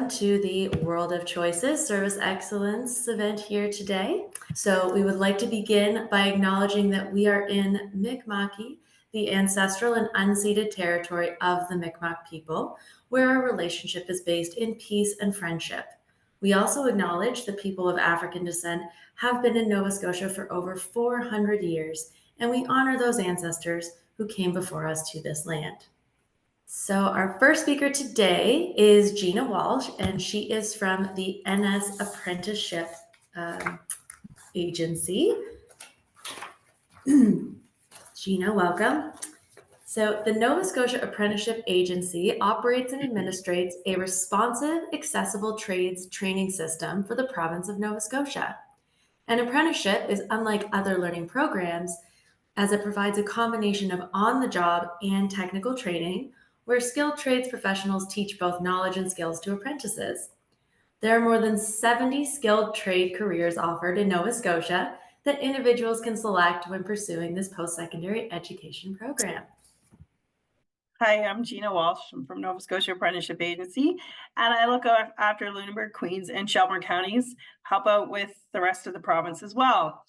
welcome to the World of Choices Service Excellence event here today. So we would like to begin by acknowledging that we are in Mi'kma'ki, the ancestral and unceded territory of the Mi'kmaq people, where our relationship is based in peace and friendship. We also acknowledge that people of African descent have been in Nova Scotia for over 400 years, and we honor those ancestors who came before us to this land. So our first speaker today is Gina Walsh, and she is from the NS Apprenticeship Agency. Gina, welcome. So the Nova Scotia Apprenticeship Agency operates and administrates a responsive, accessible trades training system for the province of Nova Scotia. An apprenticeship is unlike other learning programs as it provides a combination of on-the-job and technical training where skilled trades professionals teach both knowledge and skills to apprentices. There are more than 70 skilled trade careers offered in Nova Scotia that individuals can select when pursuing this post-secondary education program. Hi, I'm Gina Walsh. I'm from Nova Scotia Apprenticeship Agency, and I look after Lunenburg, Queens, and Shelburne counties, help out with the rest of the province as well.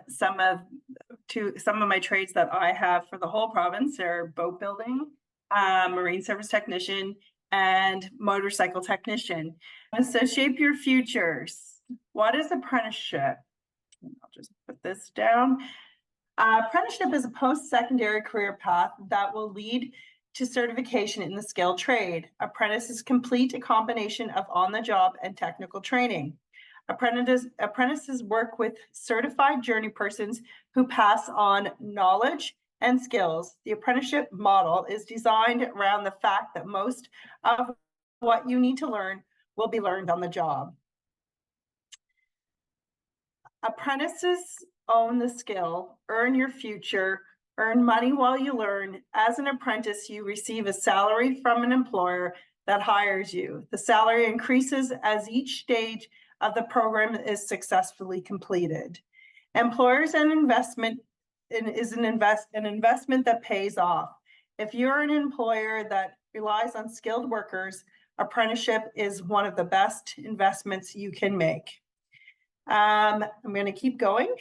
Some of my trades that I have for the whole province are boat building, marine service technician, and motorcycle technician. So shape your futures. What is apprenticeship? I'll just put this down. Apprenticeship is a post-secondary career path that will lead to certification in the skilled trade. Apprentices complete a combination of on-the-job and technical training. Apprentices work with certified journey persons who pass on knowledge and skills. The apprenticeship model is designed around the fact that most of what you need to learn will be learned on the job. Apprentices own the skill, earn your future, earn money while you learn. As an apprentice, you receive a salary from an employer that hires you. The salary increases as each stage of the program is successfully completed. Employers and investment is an investment that pays off. If you're an employer that relies on skilled workers, apprenticeship is one of the best investments you can make. I'm going to keep going.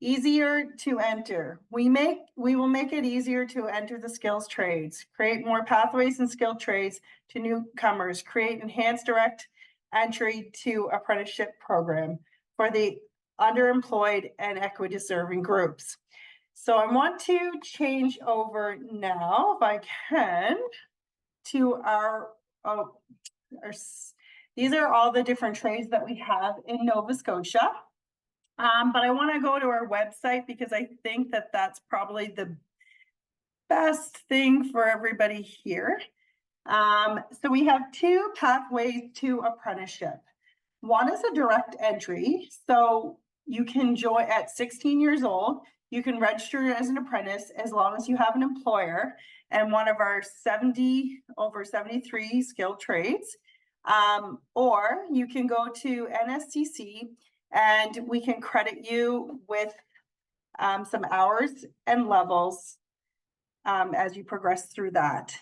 Easier to enter. We will make it easier to enter the skills trades, create more pathways and skilled trades to newcomers, create enhanced direct entry to apprenticeship program for the underemployed and equity deserving groups. So I want to change over now, if I can, to these are all the different trades that we have in Nova Scotia. But I want to go to our website because I think that that's probably the best thing for everybody here. So we have two pathways to apprenticeship. One is a direct entry. So you can join at 16 years old. You can register as an apprentice as long as you have an employer and one of our over 73 skilled trades. Or you can go to NSCC and we can credit you with some hours and levels as you progress through that.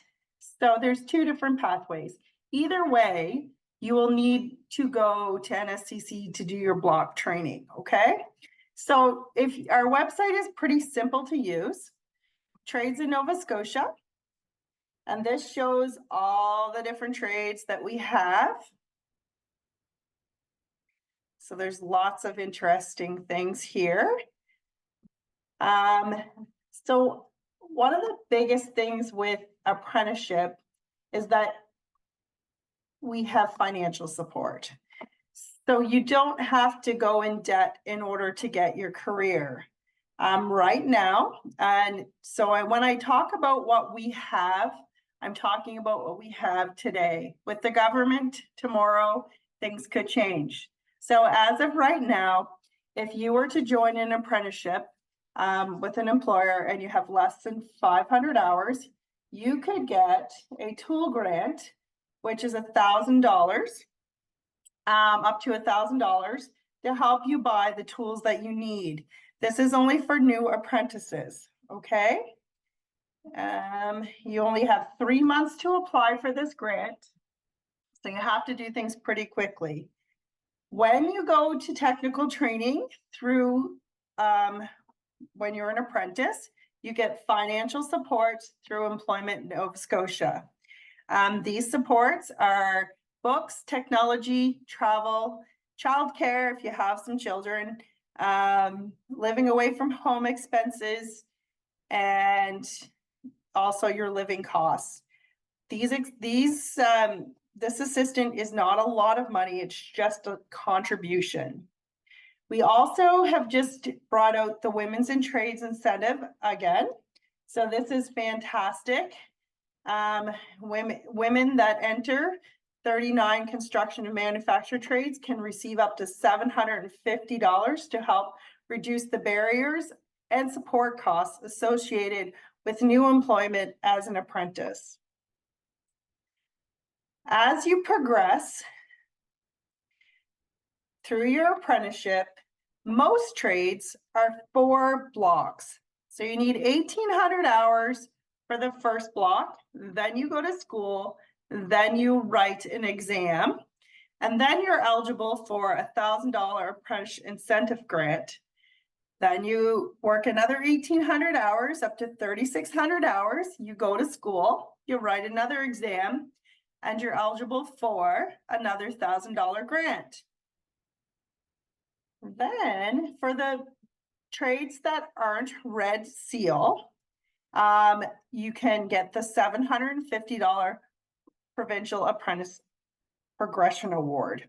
So there's two different pathways. Either way, you will need to go to NSCC to do your block training, okay? So if our website is pretty simple to use, Trades in Nova Scotia, and this shows all the different trades that we have. So there's lots of interesting things here. So one of the biggest things with apprenticeship is that we have financial support. So you don't have to go in debt in order to get your career right now. And so when I talk about what we have, I'm talking about what we have today. With the government, tomorrow, things could change. So as of right now, if you were to join an apprenticeship with an employer and you have less than 500 hours, you could get a tool grant, which is $1,000, up to $1,000 to help you buy the tools that you need. This is only for new apprentices, okay? You only have 3 months to apply for this grant. So you have to do things pretty quickly. When you go to technical training through, when you're an apprentice, you get financial support through Employment Nova Scotia. These supports are books, technology, travel, childcare if you have some children, living away from home expenses, and also your living costs. This assistant is not a lot of money, it's just a contribution. We also have just brought out the Women's in Trades incentive again. So this is fantastic. Women that enter 39 construction and manufacture trades can receive up to $750 to help reduce the barriers and support costs associated with new employment as an apprentice. As you progress through your apprenticeship, most trades are 4 blocks. So you need 1,800 hours for the first block, then you go to school, then you write an exam, and then you're eligible for a $1,000 apprentice incentive grant. Then you work another 1,800 hours, up to 3,600 hours. You go to school, you write another exam, and you're eligible for another $1,000 grant. Then for the trades that aren't Red Seal, you can get the $750 Provincial Apprentice Progression Award.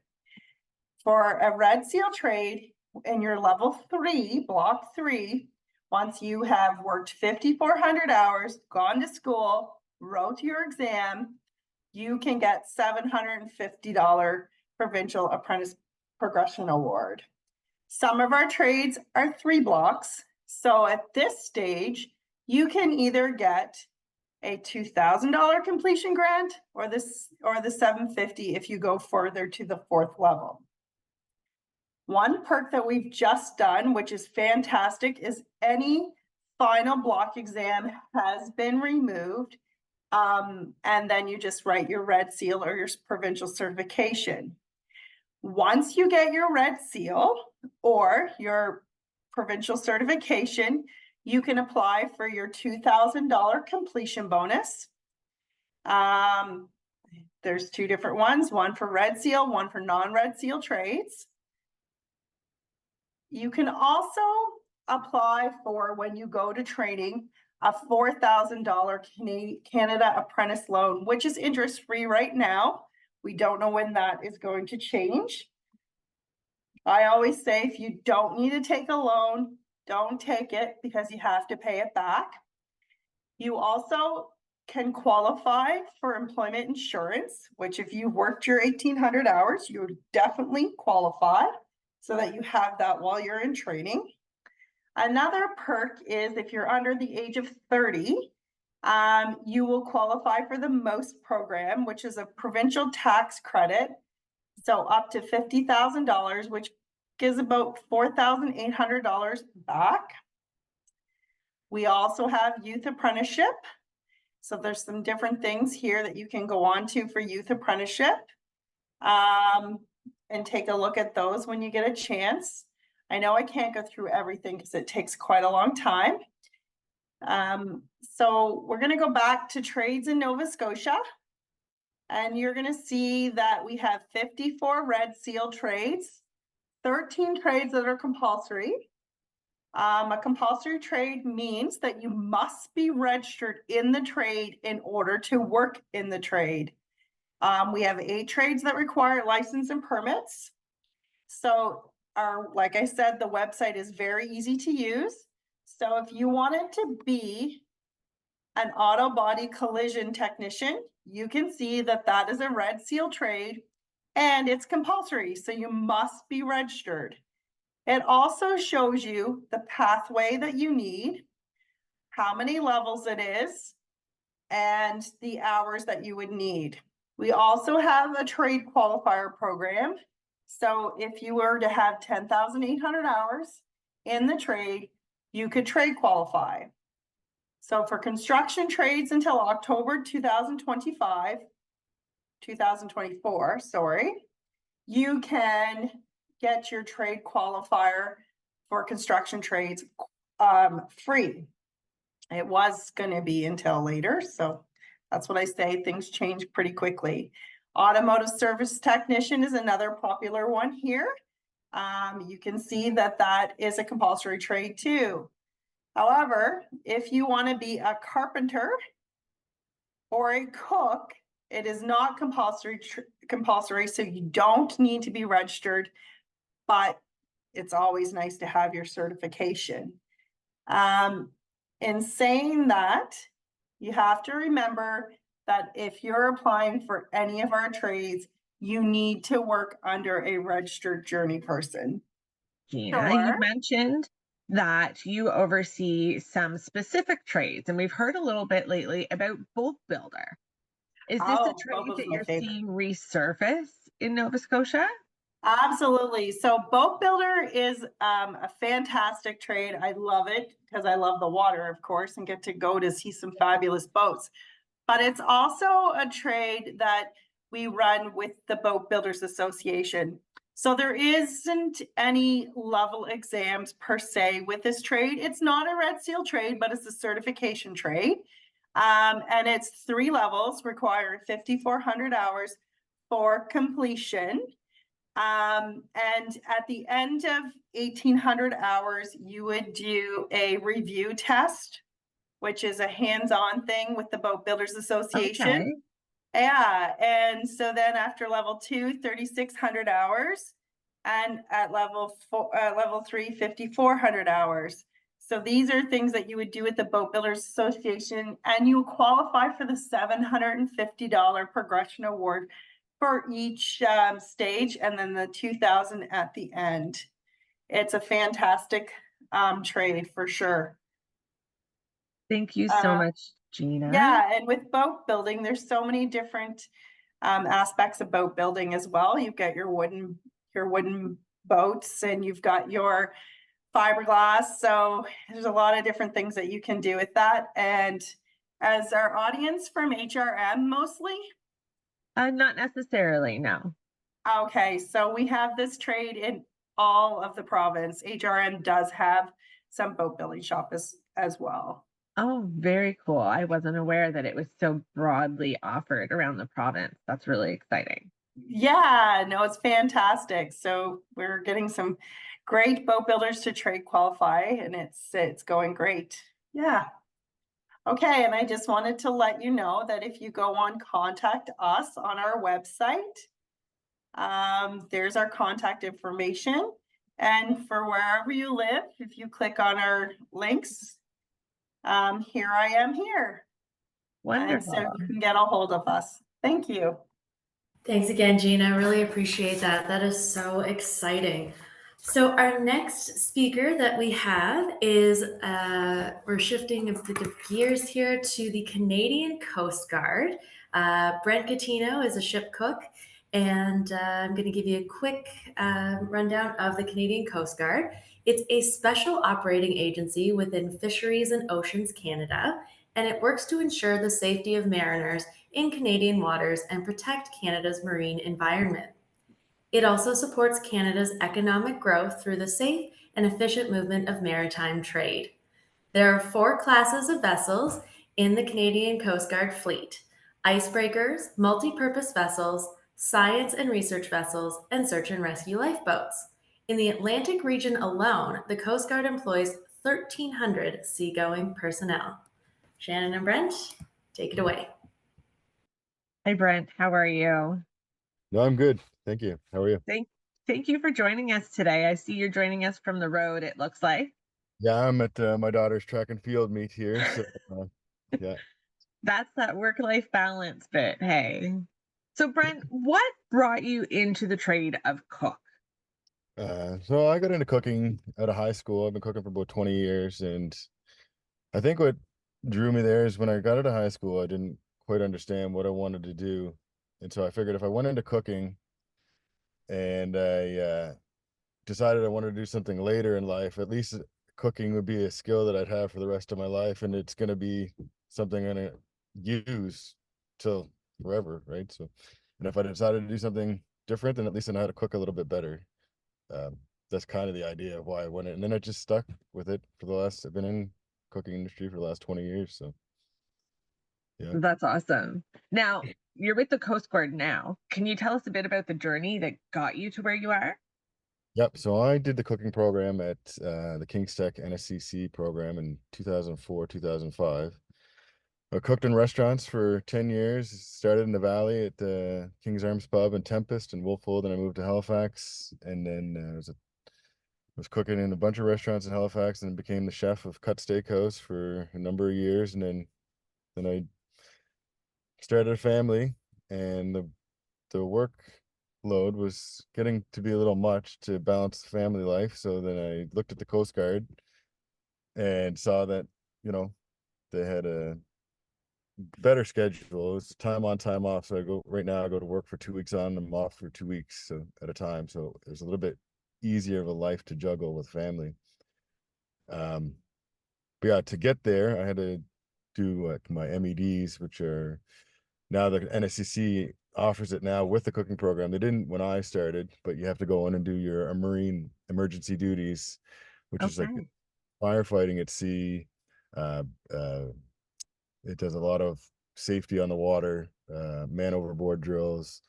For a Red Seal trade in your level 3, block 3, once you have worked 5,400 hours, gone to school, wrote your exam, you can get $750 Provincial Apprentice Progression Award. Some of our trades are 3 blocks. So at this stage, you can either get a $2,000 completion grant or the $750 if you go further to the 4th level. One perk that we've just done, which is fantastic, is any final block exam has been removed. And then you just write your Red Seal or your provincial certification. Once you get your Red Seal or your provincial certification, you can apply for your $2,000 completion bonus. There's 2 different ones, one for Red Seal, one for non-Red Seal trades. You can also apply for, when you go to training, a $4,000 Canada Apprentice loan, which is interest-free right now. We don't know when that is going to change. I always say, if you don't need to take a loan, don't take it, because you have to pay it back. You also can qualify for employment insurance, which if you worked your 1,800 hours, you would definitely qualify, so that you have that while you're in training. Another perk is if you're under the age of 30, you will qualify for the MOST program, which is a provincial tax credit. So up to $50,000, which gives about $4,800 back. We also have youth apprenticeship. So there's some different things here that you can go on to for youth apprenticeship, and take a look at those when you get a chance. I know I can't go through everything because it takes quite a long time. So we're going to go back to trades in Nova Scotia, and you're going to see that we have 54 Red Seal trades, 13 trades that are compulsory. A compulsory trade means that you must be registered in the trade in order to work in the trade. We have 8 trades that require license and permits. So like I said, the website is very easy to use. So if you wanted to be an auto body collision technician, you can see that that is a Red Seal trade and it's compulsory. So you must be registered. It also shows you the pathway that you need, how many levels it is, and the hours that you would need. We also have a trade qualifier program. So if you were to have 10,800 hours in the trade, you could trade qualify. So for construction trades until October 2025, 2024, sorry, you can get your trade qualifier for construction trades free. It was going to be until later, so that's what I say. Things change pretty quickly. Automotive service technician is another popular one here. You can see that that is a compulsory trade too. However, if you want to be a carpenter or a cook, it is not compulsory, so you don't need to be registered, but it's always nice to have your certification. In saying that, you have to remember that if you're applying for any of our trades, you need to work under a registered journey person. Gina, Sure. you mentioned that you oversee some specific trades, and we've heard a little bit lately about boat builder. Is this a Oh, trade boat that is my you're favorite. seeing resurface in Nova Scotia? Absolutely. So boat builder is a fantastic trade. I love it because I love the water, of course, and get to go to see some fabulous boats. But it's also a trade that we run with the Boat Builders Association. So there isn't any level exams per se with this trade. It's not a red seal trade, but it's a certification trade. And it's 3 levels, requiring 5,400 hours for completion. And at the end of 1,800 hours, you would do a review test, which is a hands-on thing with the Boat Builders Association. Okay. Yeah, and so then after level 2, 3,600 hours, and at level 3, 5,400 hours. So these are things that you would do with the Boat Builders Association, and you qualify for the $750 progression award for each stage, and then the 2,000 at the end. It's a fantastic trade for sure. Thank you so much, Gina. Yeah, and with boat building, there's so many different aspects of boat building as well. You've got your wooden boats, and you've got your fiberglass. So there's a lot of different things that you can do with that. And as our audience from HRM mostly? Not necessarily, no. Okay, so we have this trade in all of the province. HRM does have some boat building shop as well. Oh, very cool. I wasn't aware that it was so broadly offered around the province. That's really exciting. Yeah, no, it's fantastic. So we're getting some great boat builders to trade qualify, and it's going great. Yeah. Okay, and I just wanted to let you know that if you go on Contact Us on our website, there's our contact information. And for wherever you live, if you click on our links, here I am here. Wonderful. And so you can get a hold of us. Thank you. Thanks again, Gina. I really appreciate that. That is so exciting. So our next speaker that we have is, we're shifting a bit of gears here to the Canadian Coast Guard. Brent Coutinho is a ship cook, and I'm going to give you a quick rundown of the Canadian Coast Guard. It's a special operating agency within Fisheries and Oceans Canada, and it works to ensure the safety of mariners in Canadian waters and protect Canada's marine environment. It also supports Canada's economic growth through the safe and efficient movement of maritime trade. There are 4 classes of vessels in the Canadian Coast Guard fleet: icebreakers, multi-purpose vessels, science and research vessels, and search and rescue lifeboats. In the Atlantic region alone, the Coast Guard employs 1,300 seagoing personnel. Shannon and Brent, take it away. Hi, Brent. How are you? No, I'm good. Thank you. How are you? Thank you for joining us today. I see you're joining us from the road, it looks like. Yeah, I'm at my daughter's track and field meet here. So, yeah. That's that work-life balance bit. Hey. So, Brent, what brought you into the trade of cook? So I got into cooking out of high school. I've been cooking for about 20 years, and I think what drew me there is when I got out of high school, I didn't quite understand what I wanted to do, and so I figured if I went into cooking and I decided I wanted to do something later in life, at least cooking would be a skill that I'd have for the rest of my life, and it's going to be something I'm going to use till forever, right? So And if I decided to do something different, then at least I know how to cook a little bit better. That's kind of the idea of why I went it. And then I just stuck with it for the last, I've been in cooking industry for the last 20 years. So yeah. That's awesome. Now, you're with the Coast Guard now. Can you tell us a bit about the journey that got you to where you are? Yep. So I did the cooking program at the King's Tech NSCC program in 2004, 2005. I cooked in restaurants for 10 years. Started in the Valley at the King's Arms Pub in Tempest and Wolffold. Then I moved to Halifax, and then was cooking in a bunch of restaurants in Halifax, and became the chef of Cut Steakhouse for a number of years. And then I started a family, and the workload was getting to be a little much to balance the family life. So then I looked at the Coast Guard and saw that, they had a better schedule. It was time on, time off. So right now I go to work for 2 weeks on, I'm off for 2 weeks at a time. So it was a little bit easier of a life to juggle with family. But yeah, to get there, I had to do my MEDs, which are now the NSCC offers it now with the cooking program. They didn't when I started, but you have to go in and do your Marine emergency duties, which is like Okay. firefighting at sea. Uh, uh, it does a lot of safety on the water, man overboard drills,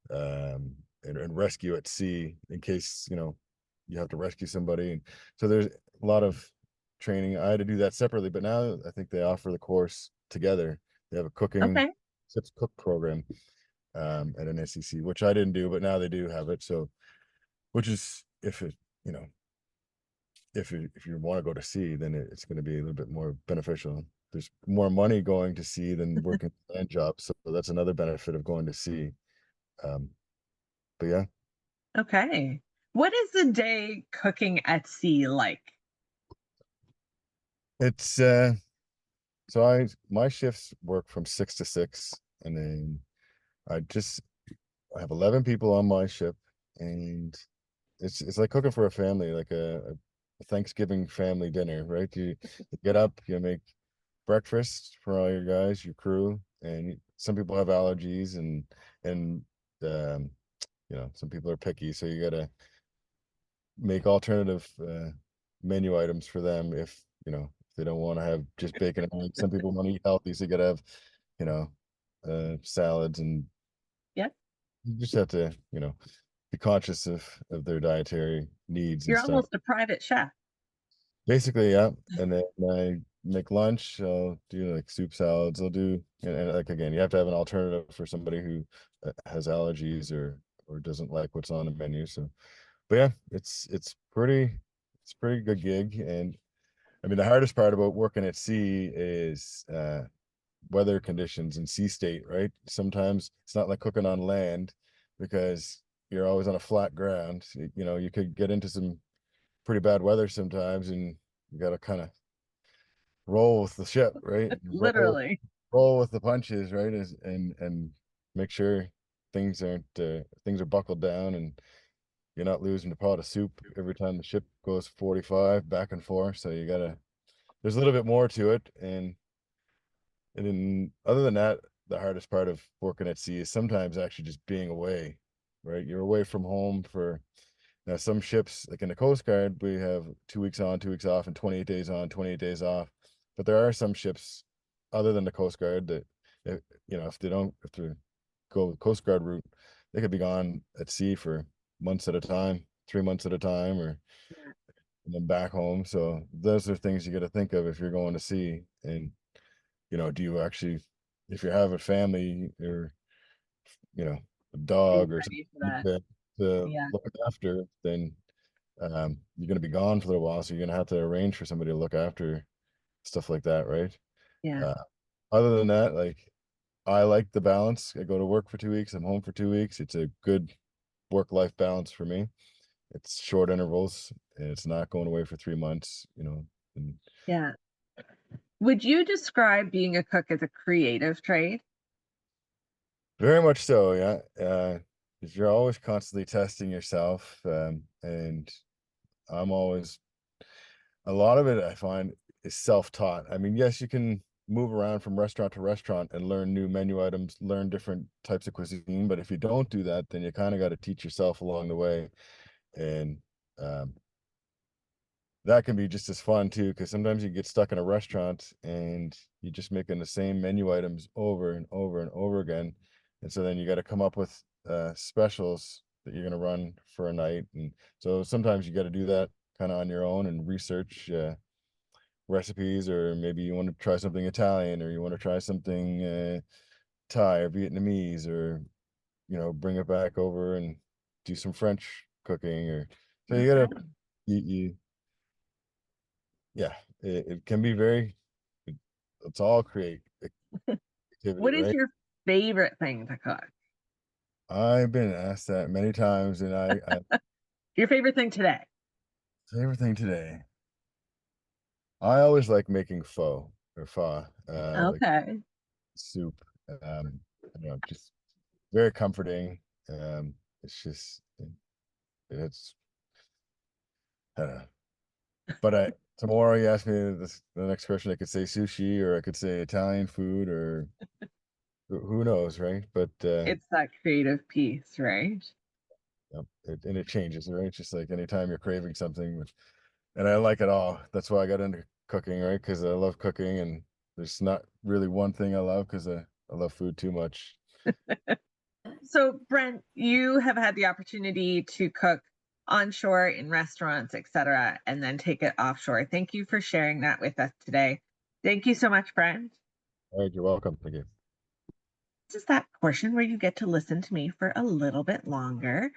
and rescue at sea in case, you have to rescue somebody. And so there's a lot of training. I had to do that separately, but now I think they offer the course together. They have a Okay. SIPS cook program at an SEC, which I didn't do, but now they do have it. So, which is if it, if you want to go to sea, then it's going to be a little bit more beneficial. There's more money going to sea than working land jobs, so that's another benefit of going to sea. But yeah, Okay. What is a day cooking at sea like? it's so my shifts work from 6 to 6, and then I have 11 people on my ship, and it's like cooking for a family, like a Thanksgiving family dinner, right? You get up, you make breakfast for all your guys, your crew, and some people have allergies, and um, some people are picky, so you gotta make alternative menu items for them if they don't want to have just bacon and eggs. Some people want to eat healthy, so you gotta have salads, and Yeah. you just have to be conscious of their dietary needs and You're stuff. almost a private chef. Basically, yeah. And then I make lunch. I'll do like soup salads. I'll do, and like again, you have to have an alternative for somebody who has allergies or doesn't like what's on the menu. So, but yeah, it's pretty good gig. And I mean, the hardest part about working at sea is weather conditions and sea state, right? Sometimes it's not like cooking on land because you're always on a flat ground. You could get into some pretty bad weather sometimes, and you got to kind of roll with the ship, right? Literally. Roll with the punches, right? And make sure things are buckled down, and you're not losing a pot of soup every time the ship goes 45 back and forth. So there's a little bit more to it, and then other than that, the hardest part of working at sea is sometimes actually just being away, right? You're away from home for. Now, some ships, like in the Coast Guard, we have 2 weeks on, 2 weeks off, and 28 days on, 28 days off. But there are some ships, other than the Coast Guard, that if they go the Coast Guard route, they could be gone at sea for months at a time, 3 months at a time, and then back home. So those are things you got to think of if you're going to sea. And do you actually, if you have a family or a Are you dog or ready for something that? to Yeah. look after, then you're going to be gone for a little while, so you're going to have to arrange for somebody to look after stuff like that, right? Yeah. uh, Other than that, like, I like the balance. I go to work for 2 weeks, I'm home for 2 weeks. It's a good work-life balance for me. It's short intervals, and it's not going away for 3 months, and Yeah. Would you describe being a cook as a creative trade? very much so, yeah. 'Cause you're always constantly testing yourself, and I'm always a lot of it I find is self-taught. I mean, yes, you can move around from restaurant to restaurant and learn new menu items, learn different types of cuisine. But if you don't do that, then you kind of got to teach yourself along the way. And that can be just as fun too, because sometimes you get stuck in a restaurant and you're just making the same menu items over and over and over again. And so then you got to come up with specials that you're going to run for a night. And so sometimes you got to do that kind of on your own and research recipes, or maybe you want to try something Italian, or you want to try something Thai or Vietnamese, or bring it back over and do some French cooking. Or so you gotta you yeah, it can be it's all creativity, What is right? your favorite thing to cook? I've been asked that many times, and I Your favorite thing today? favorite thing today. I always like making pho, like Okay. soup. Just very comforting. It's just it's I don't know. But tomorrow you ask me the next question, I could say sushi, or I could say Italian food, or who knows, right? But It's that creative piece, right? and it changes, right? It's just like anytime you're craving something, and I like it all. That's why I got into cooking, right? Because I love cooking, and there's not really one thing I love, because I love food too much. So, Brent, you have had the opportunity to cook onshore in restaurants, etc., and then take it offshore. Thank you for sharing that with us today. Thank you so much, Brent. All right, you're welcome. Thank you. This is that portion where you get to listen to me for a little bit longer.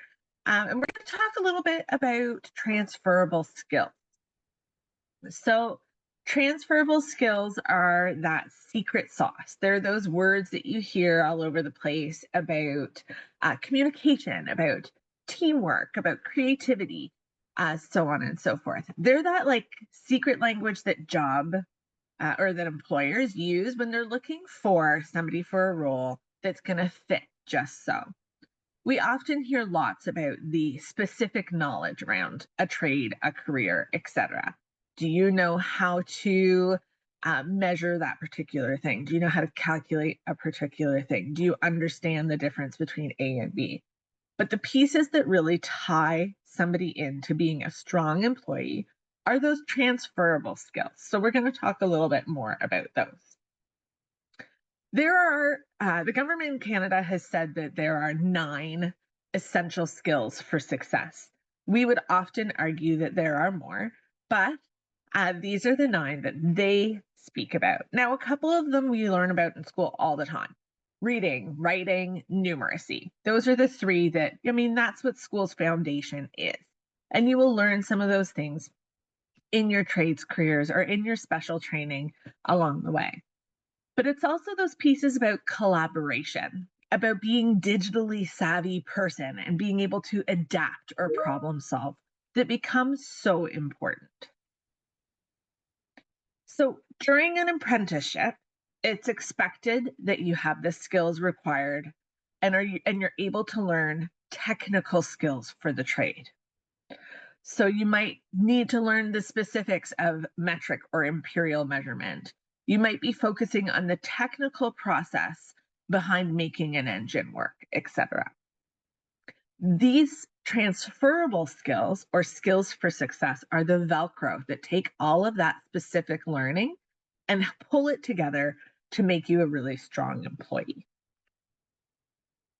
And we're going to talk a little bit about transferable skills. So, transferable skills are that secret sauce. They're those words that you hear all over the place about communication, about teamwork, about creativity, so on and so forth. They're that like secret language that or that employers use when they're looking for somebody for a role that's going to fit just so. We often hear lots about the specific knowledge around a trade, a career, etc. Do you know how to measure that particular thing? Do you know how to calculate a particular thing? Do you understand the difference between A and B? But the pieces that really tie somebody into being a strong employee are those transferable skills. So we're going to talk a little bit more about those. The government in Canada has said that there are 9 essential skills for success. We would often argue that there are more, but these are the 9 that they speak about. Now, a couple of them we learn about in school all the time. Reading, writing, numeracy. Those are the 3 that's what school's foundation is. And you will learn some of those things in your trades careers or in your special training along the way. But it's also those pieces about collaboration, about being digitally savvy person and being able to adapt or problem solve that becomes so important. So during an apprenticeship, it's expected that you have the skills required and you're able to learn technical skills for the trade. So you might need to learn the specifics of metric or imperial measurement. You might be focusing on the technical process behind making an engine work, etc. These transferable skills or skills for success are the Velcro that take all of that specific learning and pull it together to make you a really strong employee.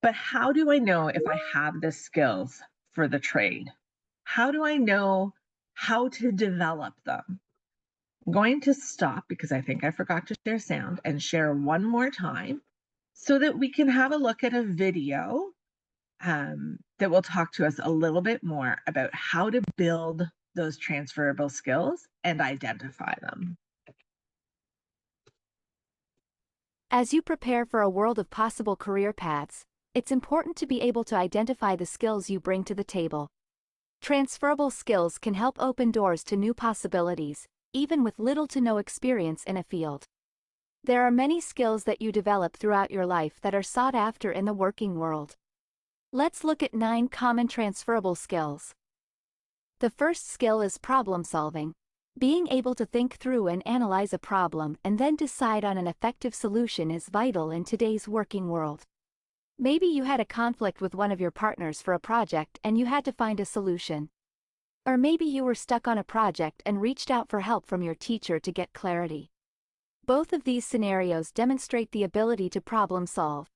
But how do I know if I have the skills for the trade? How do I know how to develop them? I'm going to stop because I think I forgot to share sound and share one more time so that we can have a look at a video that will talk to us a little bit more about how to build those transferable skills and identify them. As you prepare for a world of possible career paths, it's important to be able to identify the skills you bring to the table. Transferable skills can help open doors to new possibilities, even with little to no experience in a field. There are many skills that you develop throughout your life that are sought after in the working world. Let's look at 9 common transferable skills. The first skill is problem solving. Being able to think through and analyze a problem and then decide on an effective solution is vital in today's working world. Maybe you had a conflict with one of your partners for a project and you had to find a solution. Or maybe you were stuck on a project and reached out for help from your teacher to get clarity. Both of these scenarios demonstrate the ability to problem solve.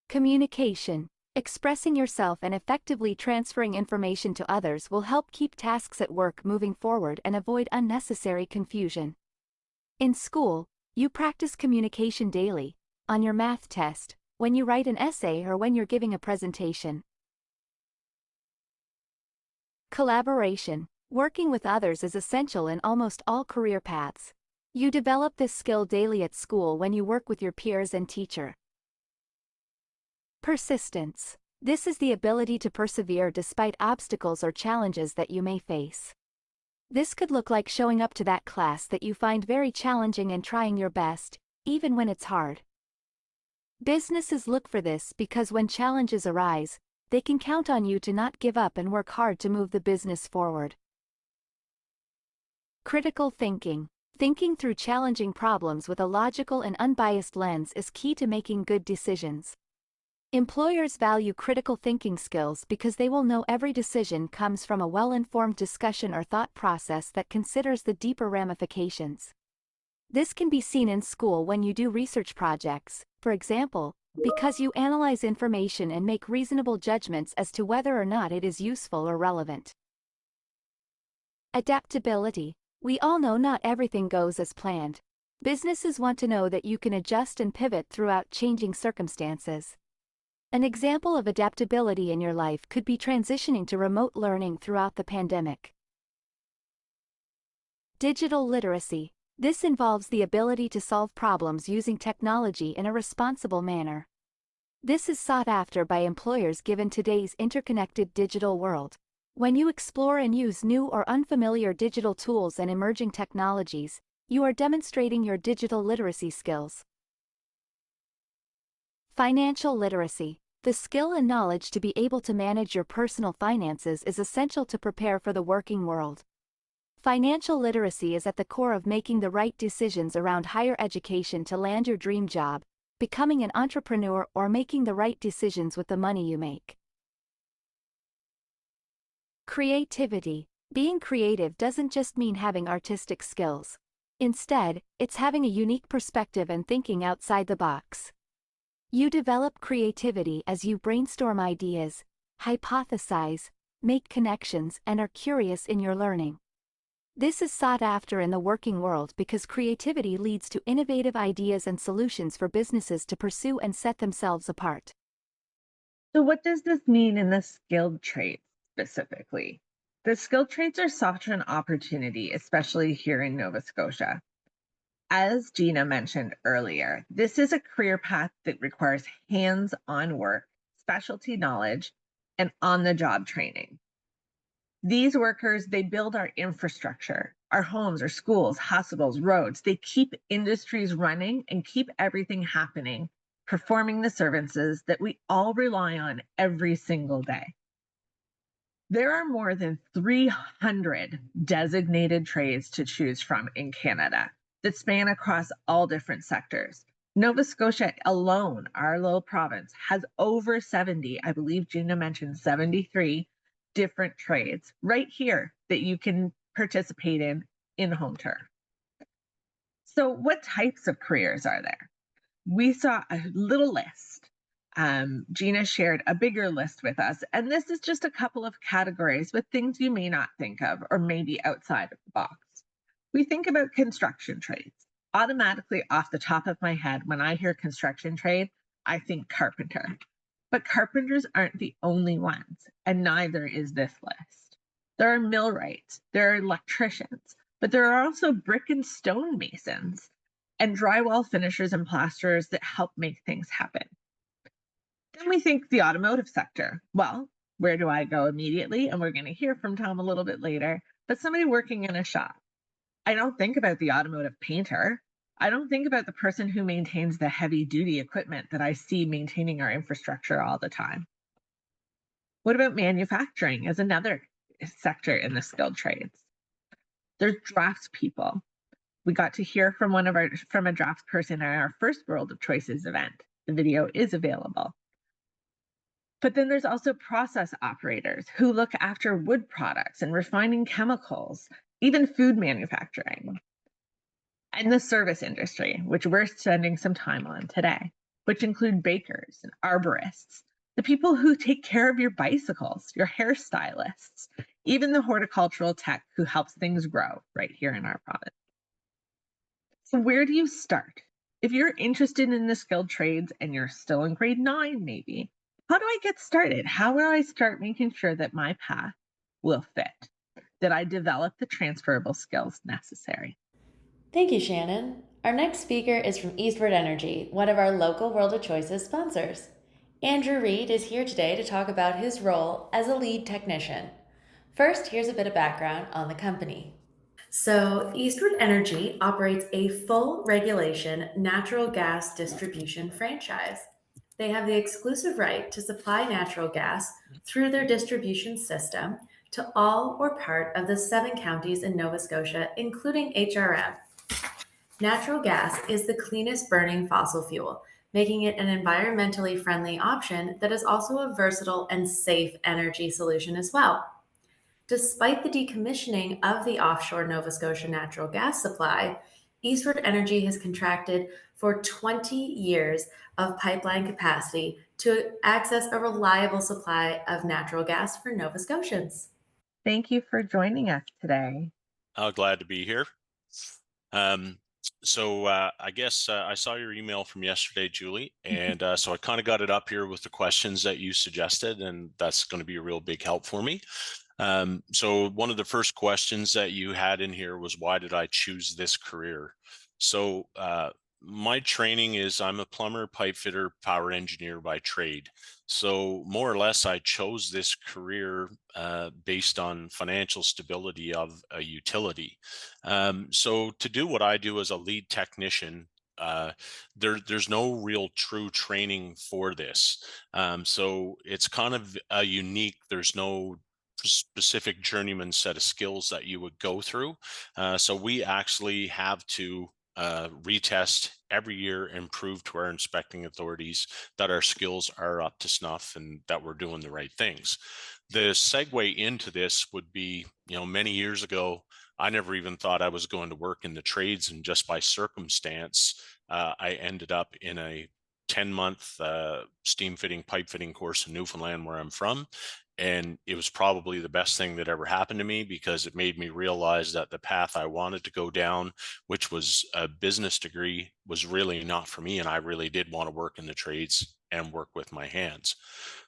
Communication. Expressing yourself and effectively transferring information to others will help keep tasks at work moving forward and avoid unnecessary confusion. In school, you practice communication daily, on your math test, when you write an essay, or when you're giving a presentation. Collaboration. Working with others is essential in almost all career paths. You develop this skill daily at school when you work with your peers and teacher. Persistence. This is the ability to persevere despite obstacles or challenges that you may face. This could look like showing up to that class that you find very challenging and trying your best, even when it's hard. Businesses look for this because when challenges arise, they can count on you to not give up and work hard to move the business forward. Critical thinking. Thinking through challenging problems with a logical and unbiased lens is key to making good decisions. Employers value critical thinking skills because they will know every decision comes from a well-informed discussion or thought process that considers the deeper ramifications. This can be seen in school when you do research projects, for example, because you analyze information and make reasonable judgments as to whether or not it is useful or relevant. Adaptability. We all know not everything goes as planned. Businesses want to know that you can adjust and pivot throughout changing circumstances. An example of adaptability in your life could be transitioning to remote learning throughout the pandemic. Digital literacy. This involves the ability to solve problems using technology in a responsible manner. This is sought after by employers given today's interconnected digital world. When you explore and use new or unfamiliar digital tools and emerging technologies, you are demonstrating your digital literacy skills. Financial literacy. The skill and knowledge to be able to manage your personal finances is essential to prepare for the working world. Financial literacy is at the core of making the right decisions around higher education to land your dream job, becoming an entrepreneur, or making the right decisions with the money you make. Creativity. Being creative doesn't just mean having artistic skills. Instead, it's having a unique perspective and thinking outside the box. You develop creativity as you brainstorm ideas, hypothesize, make connections, and are curious in your learning. This is sought after in the working world because creativity leads to innovative ideas and solutions for businesses to pursue and set themselves apart. So what does this mean in the skilled trades specifically? The skilled trades are such an opportunity, especially here in Nova Scotia. As Gina mentioned earlier, this is a career path that requires hands-on work, specialty knowledge, and on-the-job training. These workers, they build our infrastructure, our homes, our schools, hospitals, roads. They keep industries running and keep everything happening, performing the services that we all rely on every single day. There are more than 300 designated trades to choose from in Canada that span across all different sectors. Nova Scotia alone, our little province, has over 70, I believe Gina mentioned 73 different trades right here that you can participate in home turf. So what types of careers are there? We saw a little list. Gina shared a bigger list with us, and this is just a couple of categories with things you may not think of or maybe outside of the box. We think about construction trades. Automatically off the top of my head, when I hear construction trade, I think carpenter. But carpenters aren't the only ones, and neither is this list. There are millwrights, there are electricians, but there are also brick and stone masons and drywall finishers and plasterers that help make things happen. Then we think the automotive sector. Well, where do I go immediately? And we're going to hear from Tom a little bit later, but somebody working in a shop. I don't think about the automotive painter. I don't think about the person who maintains the heavy duty equipment that I see maintaining our infrastructure all the time. What about manufacturing as another sector in the skilled trades? There's drafts people. We got to hear from a draft person at our first World of Choices event. The video is available. But then there's also process operators who look after wood products and refining chemicals, even food manufacturing. And the service industry, which we're spending some time on today, which include bakers and arborists, the people who take care of your bicycles, your hairstylists, even the horticultural tech who helps things grow right here in our province. So where do you start? If you're interested in the skilled trades and you're still in grade 9, maybe, how do I get started? How do I start making sure that my path will fit, that I develop the transferable skills necessary? Thank you, Shannon. Our next speaker is from Eastward Energy, one of our local World of Choices sponsors. Andrew Reid is here today to talk about his role as a lead technician. First, here's a bit of background on the company. So, Eastward Energy operates a full regulation natural gas distribution franchise. They have the exclusive right to supply natural gas through their distribution system to all or part of the 7 counties in Nova Scotia, including HRM. Natural gas is the cleanest burning fossil fuel, making it an environmentally friendly option that is also a versatile and safe energy solution as well. Despite the decommissioning of the offshore Nova Scotia natural gas supply, Eastward Energy has contracted for 20 years of pipeline capacity to access a reliable supply of natural gas for Nova Scotians. Thank you for joining us today. Glad to be here. I guess I saw your email from yesterday, Julie, and so I kind of got it up here with the questions that you suggested, and that's going to be a real big help for me. So one of the first questions that you had in here was, why did I choose this career? So my training is, I'm a plumber, pipe fitter, power engineer by trade. So more or less, I chose this career based on financial stability of a utility. So to do what I do as a lead technician, there's no real true training for this. So it's kind of unique. There's no specific journeyman set of skills that you would go through. So we actually have to retest every year and prove to our inspecting authorities that our skills are up to snuff and that we're doing the right things. The segue into this would be, many years ago, I never even thought I was going to work in the trades, and just by circumstance, I ended up in a 10-month steam fitting, pipe fitting course in Newfoundland, where I'm from. And it was probably the best thing that ever happened to me, because it made me realize that the path I wanted to go down, which was a business degree, was really not for me. And I really did want to work in the trades and work with my hands.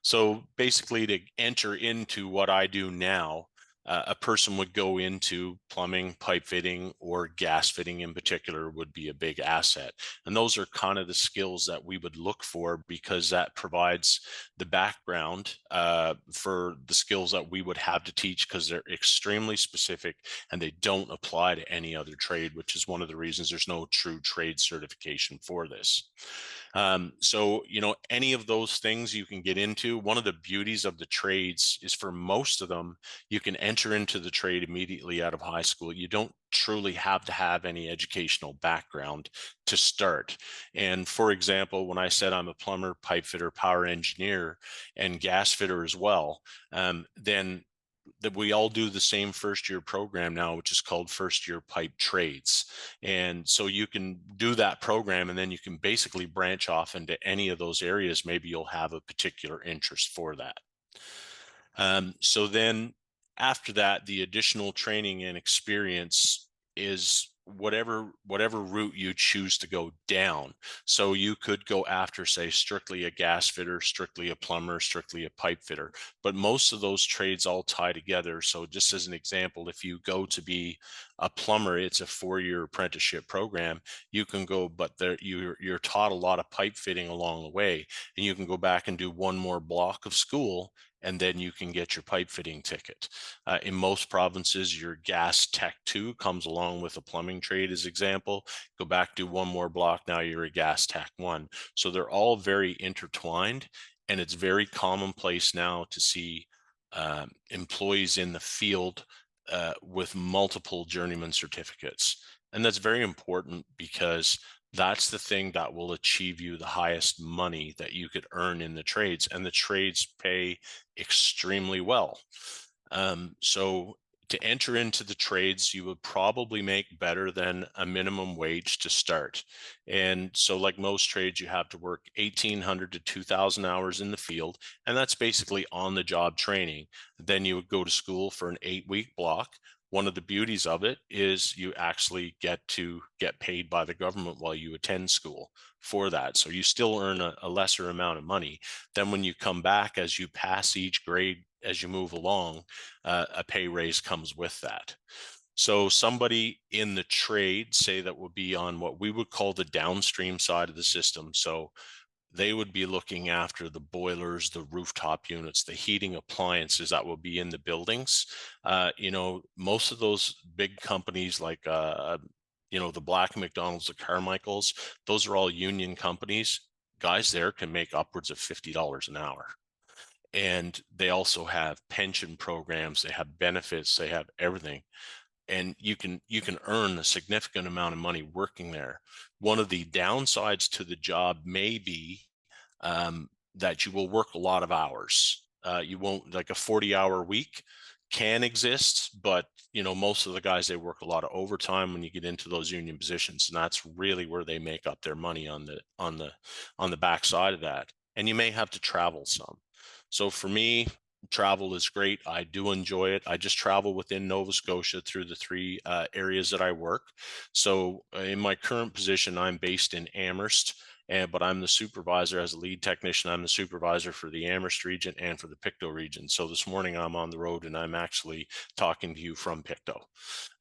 So basically, to enter into what I do now, a person would go into plumbing, pipe fitting, or gas fitting in particular would be a big asset. And those are kind of the skills that we would look for, because that provides the background for the skills that we would have to teach, because they're extremely specific and they don't apply to any other trade, which is one of the reasons there's no true trade certification for this. So, any of those things you can get into. One of the beauties of the trades is, for most of them, you can enter into the trade immediately out of high school. You don't truly have to have any educational background to start. And for example, when I said I'm a plumber, pipe fitter, power engineer, and gas fitter as well, then that we all do the same first year program now, which is called first year pipe trades. And so you can do that program, and then you can basically branch off into any of those areas. Maybe you'll have a particular interest for that. So then after that, the additional training and experience is whatever route you choose to go down. So you could go after, say, strictly a gas fitter, strictly a plumber, strictly a pipe fitter, but most of those trades all tie together. So just as an example, if you go to be a plumber, it's a 4-year apprenticeship program. You can go, but you're taught a lot of pipe fitting along the way, and you can go back and do one more block of school, and then you can get your pipe fitting ticket. In most provinces, your gas tech 2 comes along with a plumbing trade, as example. Go back, do one more block, now you're a gas tech 1. So they're all very intertwined, and it's very commonplace now to see employees in the field with multiple journeyman certificates. And that's very important because that's the thing that will achieve you the highest money that you could earn in the trades, and the trades pay extremely well. So to enter into the trades, you would probably make better than a minimum wage to start. And so like most trades, you have to work 1,800 to 2,000 hours in the field, and that's basically on the job training. Then you would go to school for an 8-week block. One of the beauties of it is you actually get to get paid by the government while you attend school for that. So you still earn a lesser amount of money. Then when you come back, as you pass each grade, as you move along, a pay raise comes with that. So somebody in the trade, say that would be on what we would call the downstream side of the system. So they would be looking after the boilers, the rooftop units, the heating appliances that will be in the buildings. You know, most of those big companies like, you know, the Black McDonald's, the Carmichaels, those are all union companies. Guys there can make upwards of $50 an hour. And they also have pension programs, they have benefits, they have everything. And you can earn a significant amount of money working there. One of the downsides to the job may be that you will work a lot of hours. You won't, like a 40-hour week can exist, but you know, most of the guys, they work a lot of overtime when you get into those union positions, and that's really where they make up their money on the backside of that. And you may have to travel some. So for me, travel is great. I do enjoy it. I just travel within Nova Scotia through the 3 areas that I work. So in my current position, I'm based in Amherst, but I'm the supervisor as a lead technician. I'm the supervisor for the Amherst region and for the Pictou region. So this morning I'm on the road and I'm actually talking to you from Pictou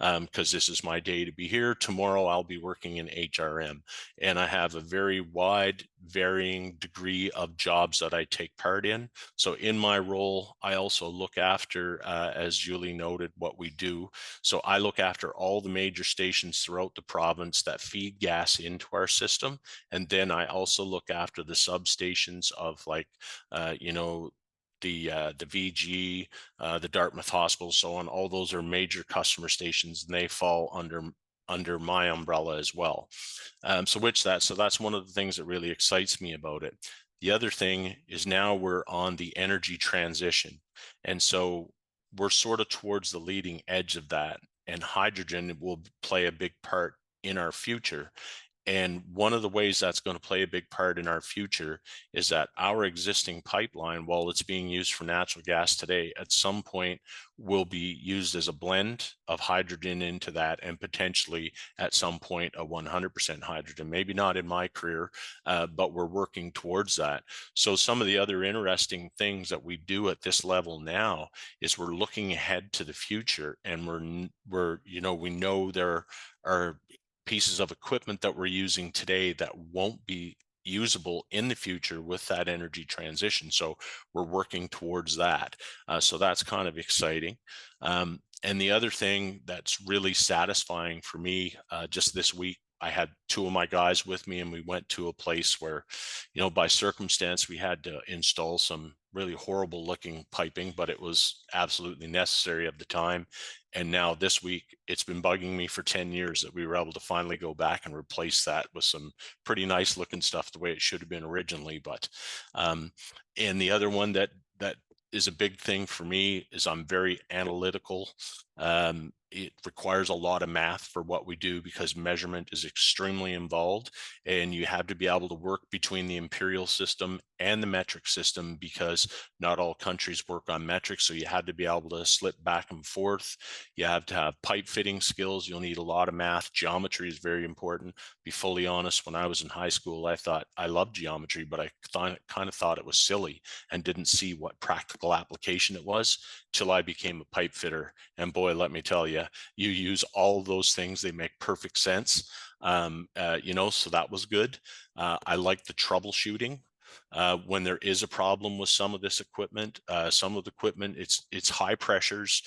because this is my day to be here. Tomorrow I'll be working in HRM, and I have a very wide, varying degree of jobs that I take part in. So in my role, I also look after, as Julie noted, what we do. So I look after all the major stations throughout the province that feed gas into our system. And then I also look after the substations of, like, you know, the VG, the Dartmouth Hospital, so on. All those are major customer stations, and they fall under my umbrella as well. So that's one of the things that really excites me about it. The other thing is now we're on the energy transition. And so we're sort of towards the leading edge of that, and hydrogen will play a big part in our future. And one of the ways that's going to play a big part in our future is that our existing pipeline, while it's being used for natural gas today, at some point will be used as a blend of hydrogen into that, and potentially at some point a 100% hydrogen. Maybe not in my career, but we're working towards that. So some of the other interesting things that we do at this level now is we're looking ahead to the future, and we're you know, we know there are pieces of equipment that we're using today that won't be usable in the future with that energy transition. So we're working towards that. So that's kind of exciting. And the other thing that's really satisfying for me, just this week, I had 2 of my guys with me, and we went to a place where, you know, by circumstance, we had to install some really horrible looking piping, but it was absolutely necessary at the time. And now this week, it's been bugging me for 10 years that we were able to finally go back and replace that with some pretty nice looking stuff the way it should have been originally. But and the other one that is a big thing for me is I'm very analytical. It requires a lot of math for what we do because measurement is extremely involved, and you have to be able to work between the imperial system and the metric system because not all countries work on metrics. So you had to be able to slip back and forth. You have to have pipe fitting skills. You'll need a lot of math. Geometry is very important. Be fully honest, when I was in high school, I thought I loved geometry, but I kind of thought it was silly and didn't see what practical application it was till I became a pipe fitter. And boy, let me tell you, you use all of those things, they make perfect sense. You know, so that was good. I like the troubleshooting. When there is a problem with some of this equipment, some of the equipment, it's high pressures,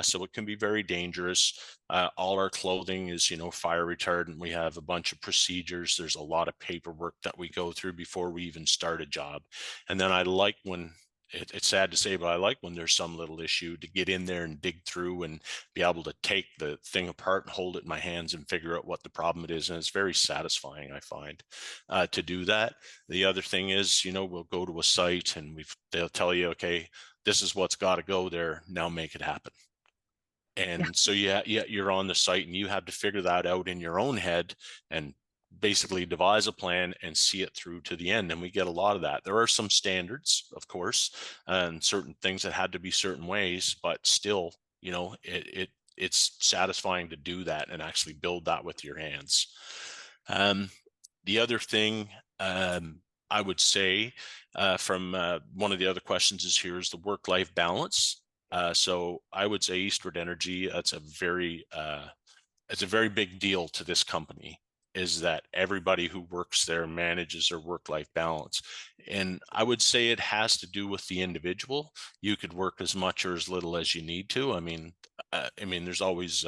so it can be very dangerous. All our clothing is, you know, fire retardant. We have a bunch of procedures. There's a lot of paperwork that we go through before we even start a job. And then I like when, it's sad to say, but I like when there's some little issue to get in there and dig through and be able to take the thing apart and hold it in my hands and figure out what the problem it is. And it's very satisfying, I find, to do that. The other thing is, we'll go to a site and they'll tell you, okay, this is what's got to go there. Now make it happen. And so you're on the site and you have to figure that out in your own head and basically devise a plan and see it through to the end. And we get a lot of that. There are some standards, of course, and certain things that had to be certain ways, but still, it's satisfying to do that and actually build that with your hands. The other thing I would say from one of the other questions is here is the work-life balance. So I would say Eastward Energy, it's a very big deal to this company, is that everybody who works there manages their work-life balance. And I would say it has to do with the individual. You could work as much or as little as you need to. I mean, there's always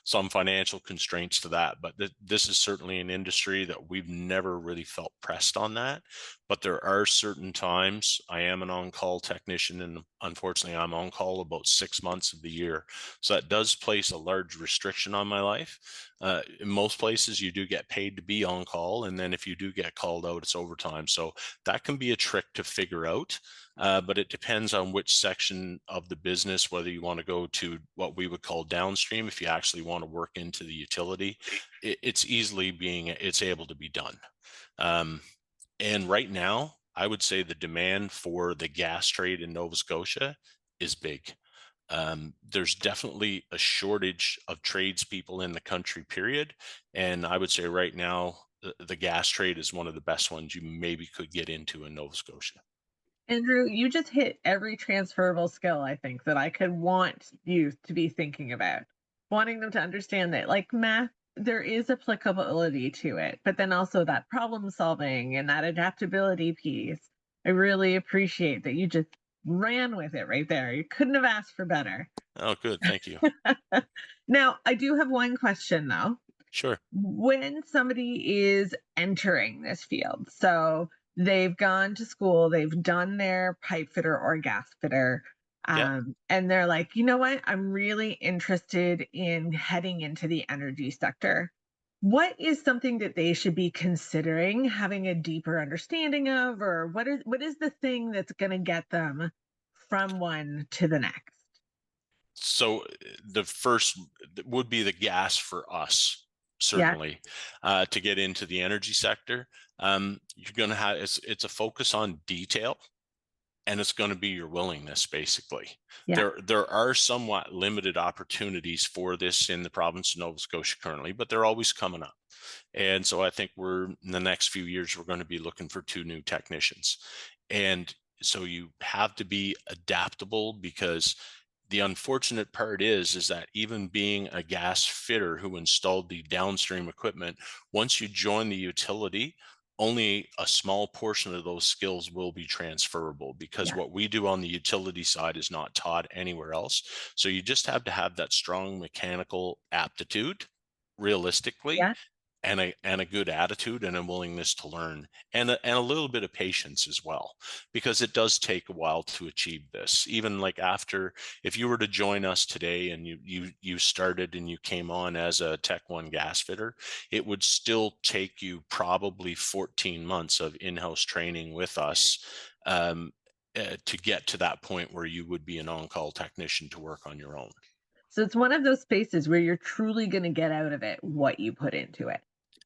some financial constraints to that, but this is certainly an industry that we've never really felt pressed on that. But there are certain times I am an on-call technician, and unfortunately I'm on call about 6 months of the year. So that does place a large restriction on my life. In most places you do get paid to be on call. And then if you do get called out, it's overtime. So that can be a trick to figure out. But it depends on which section of the business, whether you want to go to what we would call downstream, if you actually want to work into the utility, it's able to be done. And right now, I would say the demand for the gas trade in Nova Scotia is big. There's definitely a shortage of tradespeople in the country, period. And I would say right now, the gas trade is one of the best ones you maybe could get into in Nova Scotia. Andrew, you just hit every transferable skill, I think, that I could want youth to be thinking about. Wanting them to understand that, like math, there is applicability to it, but then also that problem solving and that adaptability piece. I really appreciate that you just ran with it right there. You couldn't have asked for better. Oh, good. Thank you. Now, I do have one question though. Sure. When somebody is entering this field, so they've gone to school, they've done their pipe fitter or gas fitter, and they're like, you know what, I'm really interested in heading into the energy sector. What is something that they should be considering having a deeper understanding of, or what is the thing that's going to get them from one to the next? So the first would be the gas for us, certainly, to get into the energy sector. You're going to have, it's a focus on detail, and it's going to be your willingness, basically. There are somewhat limited opportunities for this in the province of Nova Scotia currently, but they're always coming up. And so I think in the next few years, we're going to be looking for 2 new technicians. And so you have to be adaptable, because the unfortunate part is that even being a gas fitter who installed the downstream equipment, once you join the utility, only a small portion of those skills will be transferable, because what we do on the utility side is not taught anywhere else. So you just have to have that strong mechanical aptitude, realistically, and a good attitude and a willingness to learn, and a little bit of patience as well, because it does take a while to achieve this. Even like if you were to join us today and you started and you came on as a Tech 1 gas fitter, it would still take you probably 14 months of in-house training with us to get to that point where you would be an on-call technician to work on your own. So it's one of those spaces where you're truly going to get out of it what you put into it.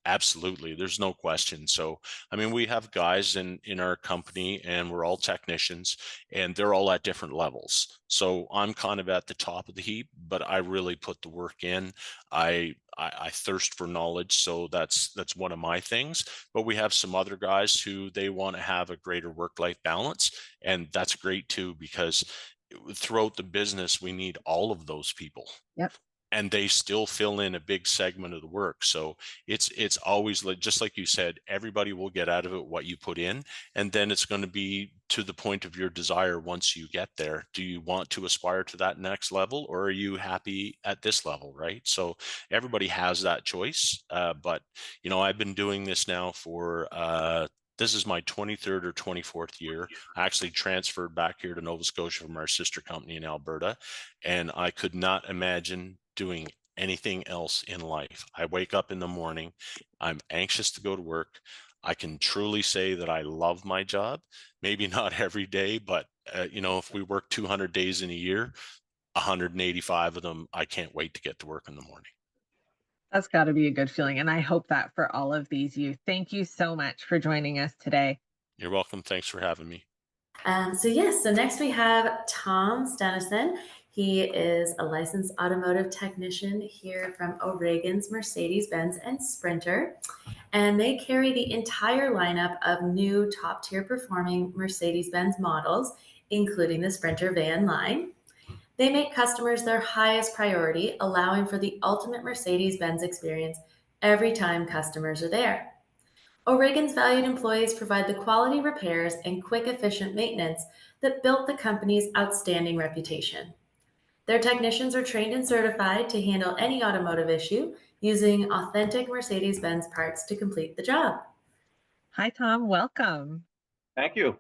Absolutely. There's no question. So, we have guys in our company, and we're all technicians, and they're all at different levels. So I'm kind of at the top of the heap, but I really put the work in. I thirst for knowledge. So that's one of my things. But we have some other guys who they want to have a greater work-life balance. And that's great too, because throughout the business, we need all of those people. And they still fill in a big segment of the work. So it's always just like you said, everybody will get out of it what you put in, and then it's going to be to the point of your desire once you get there. Do you want to aspire to that next level, or are you happy at this level, right? So everybody has that choice. But I've been doing this now for This is my 23rd or 24th year. I actually transferred back here to Nova Scotia from our sister company in Alberta, and I could not imagine doing anything else in life. I wake up in the morning, I'm anxious to go to work. I can truly say that I love my job. Maybe not every day, but if we work 200 days in a year, 185 of them, I can't wait to get to work in the morning. That's got to be a good feeling. And I hope that for all of these youth. Thank you so much for joining us today. You're welcome. Thanks for having me. So next we have Tom Stephanne. He is a licensed automotive technician here from O'Regan's Mercedes-Benz and Sprinter. And they carry the entire lineup of new top-tier performing Mercedes-Benz models, including the Sprinter van line. They make customers their highest priority, allowing for the ultimate Mercedes-Benz experience every time customers are there. O'Regan's valued employees provide the quality repairs and quick, efficient maintenance that built the company's outstanding reputation. Their technicians are trained and certified to handle any automotive issue using authentic Mercedes-Benz parts to complete the job. Hi, Tom. Welcome. Thank you.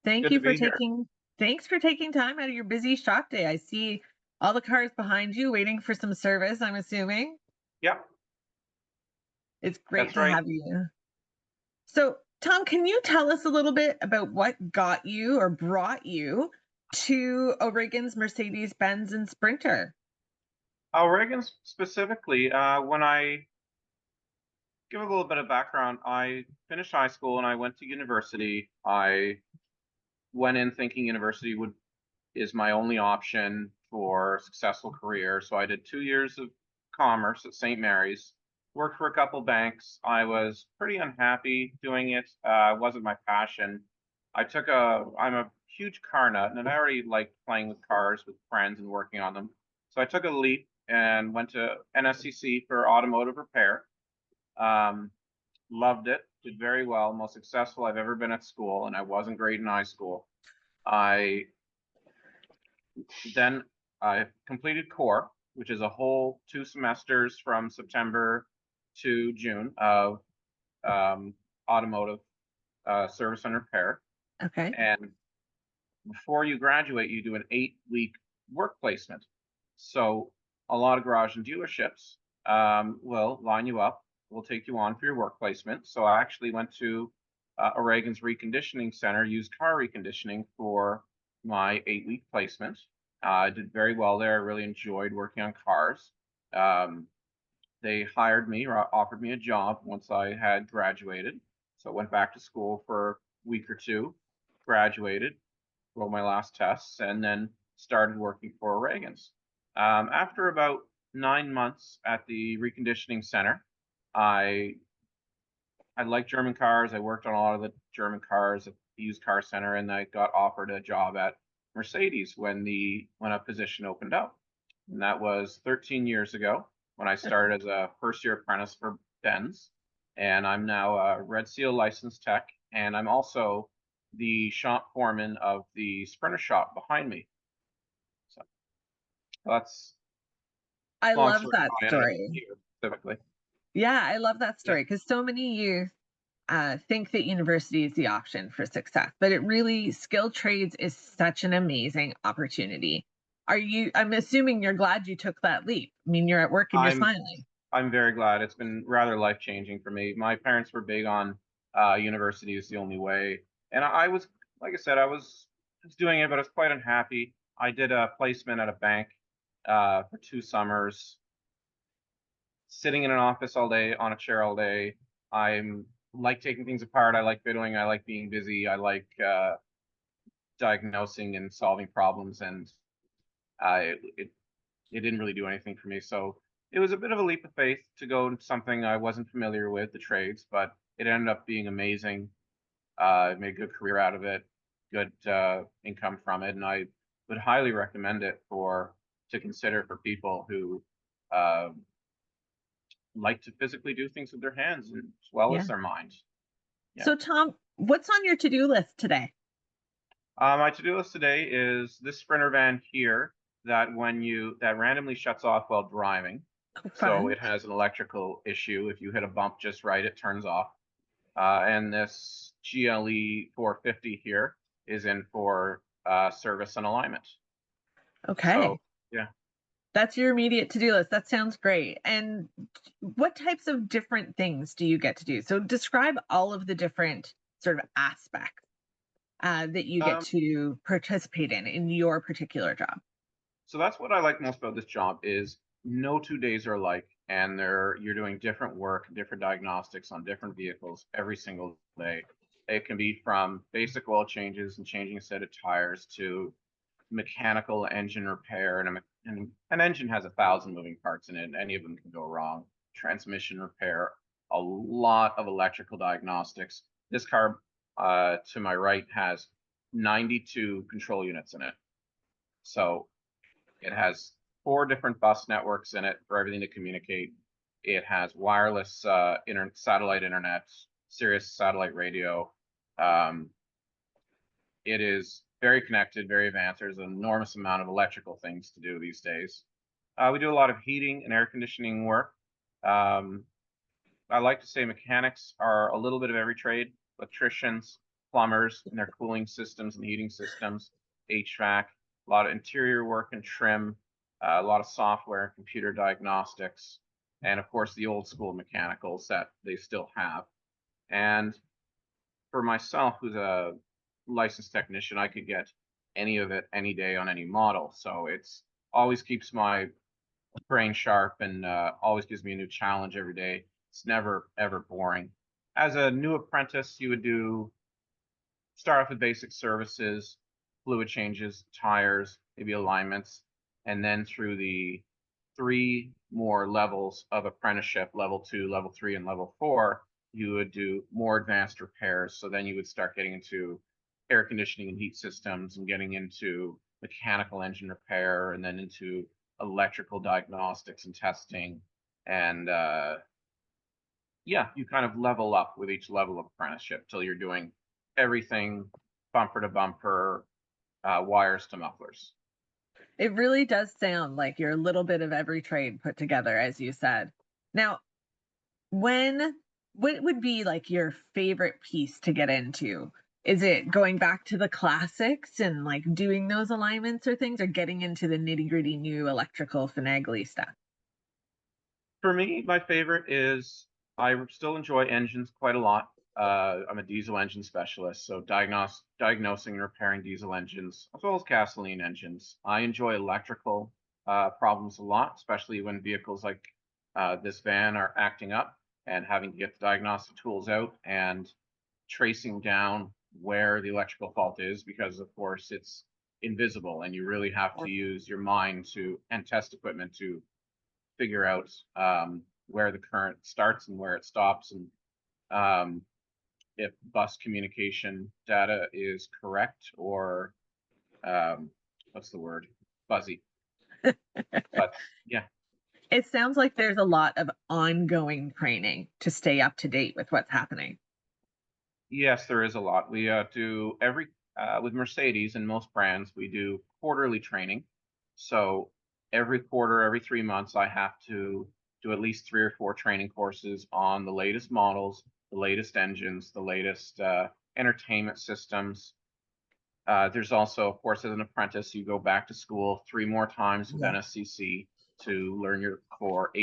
Thank Good you to for be here. thanks for taking time out of your busy shop day. I see all the cars behind you waiting for some service, I'm assuming. Yep. It's great That's to right. have you. So, Tom, can you tell us a little bit about what got you or brought you to O'Regan's Mercedes-Benz and Sprinter? Reagan specifically, when I give a little bit of background, I finished high school and I went to university. I went in thinking university is my only option for a successful career. So I did 2 years of commerce at St. Mary's, worked for a couple banks. I was pretty unhappy doing it. It wasn't my passion. I'm a huge car nut and I already liked playing with cars with friends and working on them. So I took a leap and went to NSCC for automotive repair. Loved it, did very well, most successful I've ever been at school, and I wasn't great in high school. Then I completed core, which is a whole 2 semesters from September to June of automotive service and repair. Okay. And before you graduate, you do an 8-week work placement. So a lot of garage and dealerships will line you up, will take you on for your work placement. So I actually went to O'Regan's Reconditioning Center, used car reconditioning for my 8-week placement. I did very well there. I really enjoyed working on cars. They hired me or offered me a job once I had graduated. So I went back to school for a week or two, graduated, wrote my last tests, and then started working for O'Regan's. After about 9 months at the reconditioning center, I liked German cars. I worked on a lot of the German cars at the used car center, and I got offered a job at Mercedes when a position opened up. And that was 13 years ago when I started as a first-year apprentice for Benz. And I'm now a Red Seal licensed tech, and I'm also the shop foreman of the Sprinter shop behind me. So that's I long love that why I ended up story. here specifically. Yeah, I love that story because so many youth think that university is the option for success, but skilled trades is such an amazing opportunity. I'm assuming you're glad you took that leap. I mean, you're at work and you're smiling. I'm very glad. It's been rather life-changing for me. My parents were big on university is the only way. And I was, like I said, I was doing it, but I was quite unhappy. I did a placement at a bank for 2 summers, sitting in an office all day, on a chair all day. I'm like taking things apart. I like fiddling. I like being busy. I like diagnosing and solving problems. And it didn't really do anything for me. So it was a bit of a leap of faith to go into something I wasn't familiar with, the trades, but it ended up being amazing. I made a good career out of it, good income from it, and I would highly recommend it to consider for people who like to physically do things with their hands as well as their minds. Yeah. So, Tom, what's on your to-do list today? My to-do list today is this Sprinter van here that randomly shuts off while driving. So it has an electrical issue. If you hit a bump just right, it turns off. And this GLE 450 here is in for service and alignment. Okay. So, yeah. That's your immediate to-do list. That sounds great. And what types of different things do you get to do? So describe all of the different sort of aspects that you get to participate in your particular job. So that's what I like most about this job is no 2 days are alike, and you're doing different work, different diagnostics on different vehicles every single day. It can be from basic oil changes and changing a set of tires to mechanical engine repair, and an engine has 1,000 moving parts in it, and any of them can go wrong. Transmission repair, a lot of electrical diagnostics. This car to my right has 92 control units in it. So it has 4 different bus networks in it for everything to communicate. It has wireless satellite internet, Sirius satellite radio. It is very connected, very advanced. There's an enormous amount of electrical things to do these days. We do a lot of heating and air conditioning work. I like to say mechanics are a little bit of every trade. Electricians, plumbers, and their cooling systems and heating systems, HVAC, a lot of interior work and trim, a lot of software and computer diagnostics, and of course the old school mechanicals that they still have. And for myself, who's a licensed technician, I could get any of it any day on any model. So it's always keeps my brain sharp and always gives me a new challenge every day. It's never ever boring. As a new apprentice, you would start off with basic services, fluid changes, tires, maybe alignments, and then through the 3 more levels of apprenticeship, level 2, level 3, and level 4, you would do more advanced repairs. So then you would start getting into air conditioning and heat systems and getting into mechanical engine repair and then into electrical diagnostics and testing. And yeah, you kind of level up with each level of apprenticeship till you're doing everything bumper to bumper, wires to mufflers. It really does sound like you're a little bit of every trade put together, as you said. Now, what would be like your favorite piece to get into? Is it going back to the classics and like doing those alignments or things, or getting into the nitty gritty new electrical finagly stuff? For me, my favorite is I still enjoy engines quite a lot. I'm a diesel engine specialist, so diagnosing and repairing diesel engines, as well as gasoline engines. I enjoy electrical problems a lot, especially when vehicles like this van are acting up and having to get the diagnostic tools out and tracing down where the electrical fault is, because of course it's invisible and you really have to use your mind and test equipment to figure out where the current starts and where it stops, and if bus communication data is correct or what's the word? Fuzzy. But yeah. It sounds like there's a lot of ongoing training to stay up to date with what's happening. Yes, there is a lot. We do with Mercedes and most brands, we do quarterly training. So every quarter, every 3 months, I have to do at least 3 or 4 training courses on the latest models, the latest engines, the latest entertainment systems. There's also, of course, as an apprentice, you go back to school 3 more times with NSCC to learn for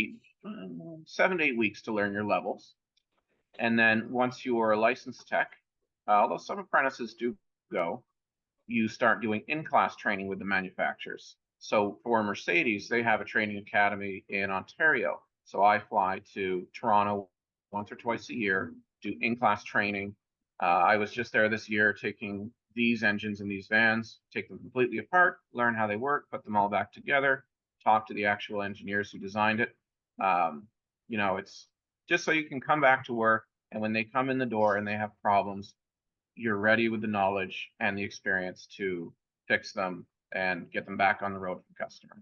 7 to 8 weeks to learn your levels. And then once you are a licensed tech, although some apprentices do go, you start doing in-class training with the manufacturers. So for Mercedes, they have a training academy in Ontario. So I fly to Toronto once or twice a year, do in-class training. I was just there this year taking these engines in these vans, take them completely apart, learn how they work, put them all back together, talk to the actual engineers who designed it. It's just so you can come back to work, and when they come in the door and they have problems, you're ready with the knowledge and the experience to fix them and get them back on the road for the customer.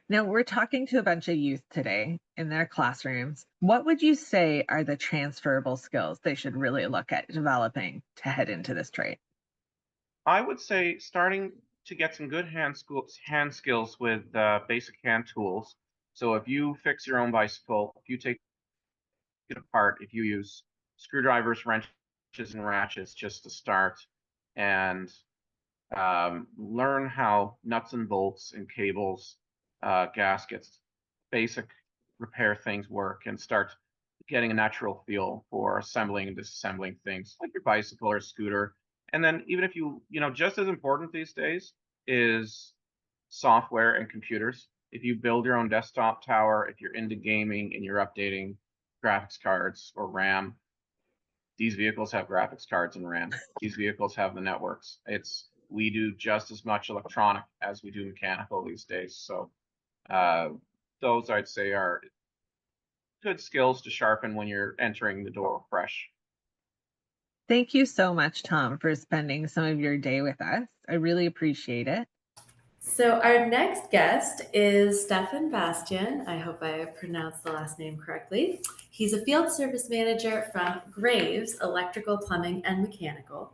Now, we're talking to a bunch of youth today in their classrooms. What would you say are the transferable skills they should really look at developing to head into this trade? I would say starting to get some good hand skills with basic hand tools. So if you fix your own bicycle, if you take it apart, if you use screwdrivers, wrenches, and ratchets just to start and learn how nuts and bolts and cables, gaskets, basic repair things work, and start getting a natural feel for assembling and disassembling things like your bicycle or scooter. And then even if just as important these days is software and computers. If you build your own desktop tower, if you're into gaming and you're updating graphics cards or RAM, these vehicles have graphics cards and RAM. These vehicles have the networks. We do just as much electronic as we do mechanical these days. So those I'd say are good skills to sharpen when you're entering the door fresh. Thank you so much, Tom, for spending some of your day with us. I really appreciate it. So our next guest is Stephanne Bastien. I hope I pronounced the last name correctly. He's a field service manager from Graves Electrical, Plumbing, and Mechanical.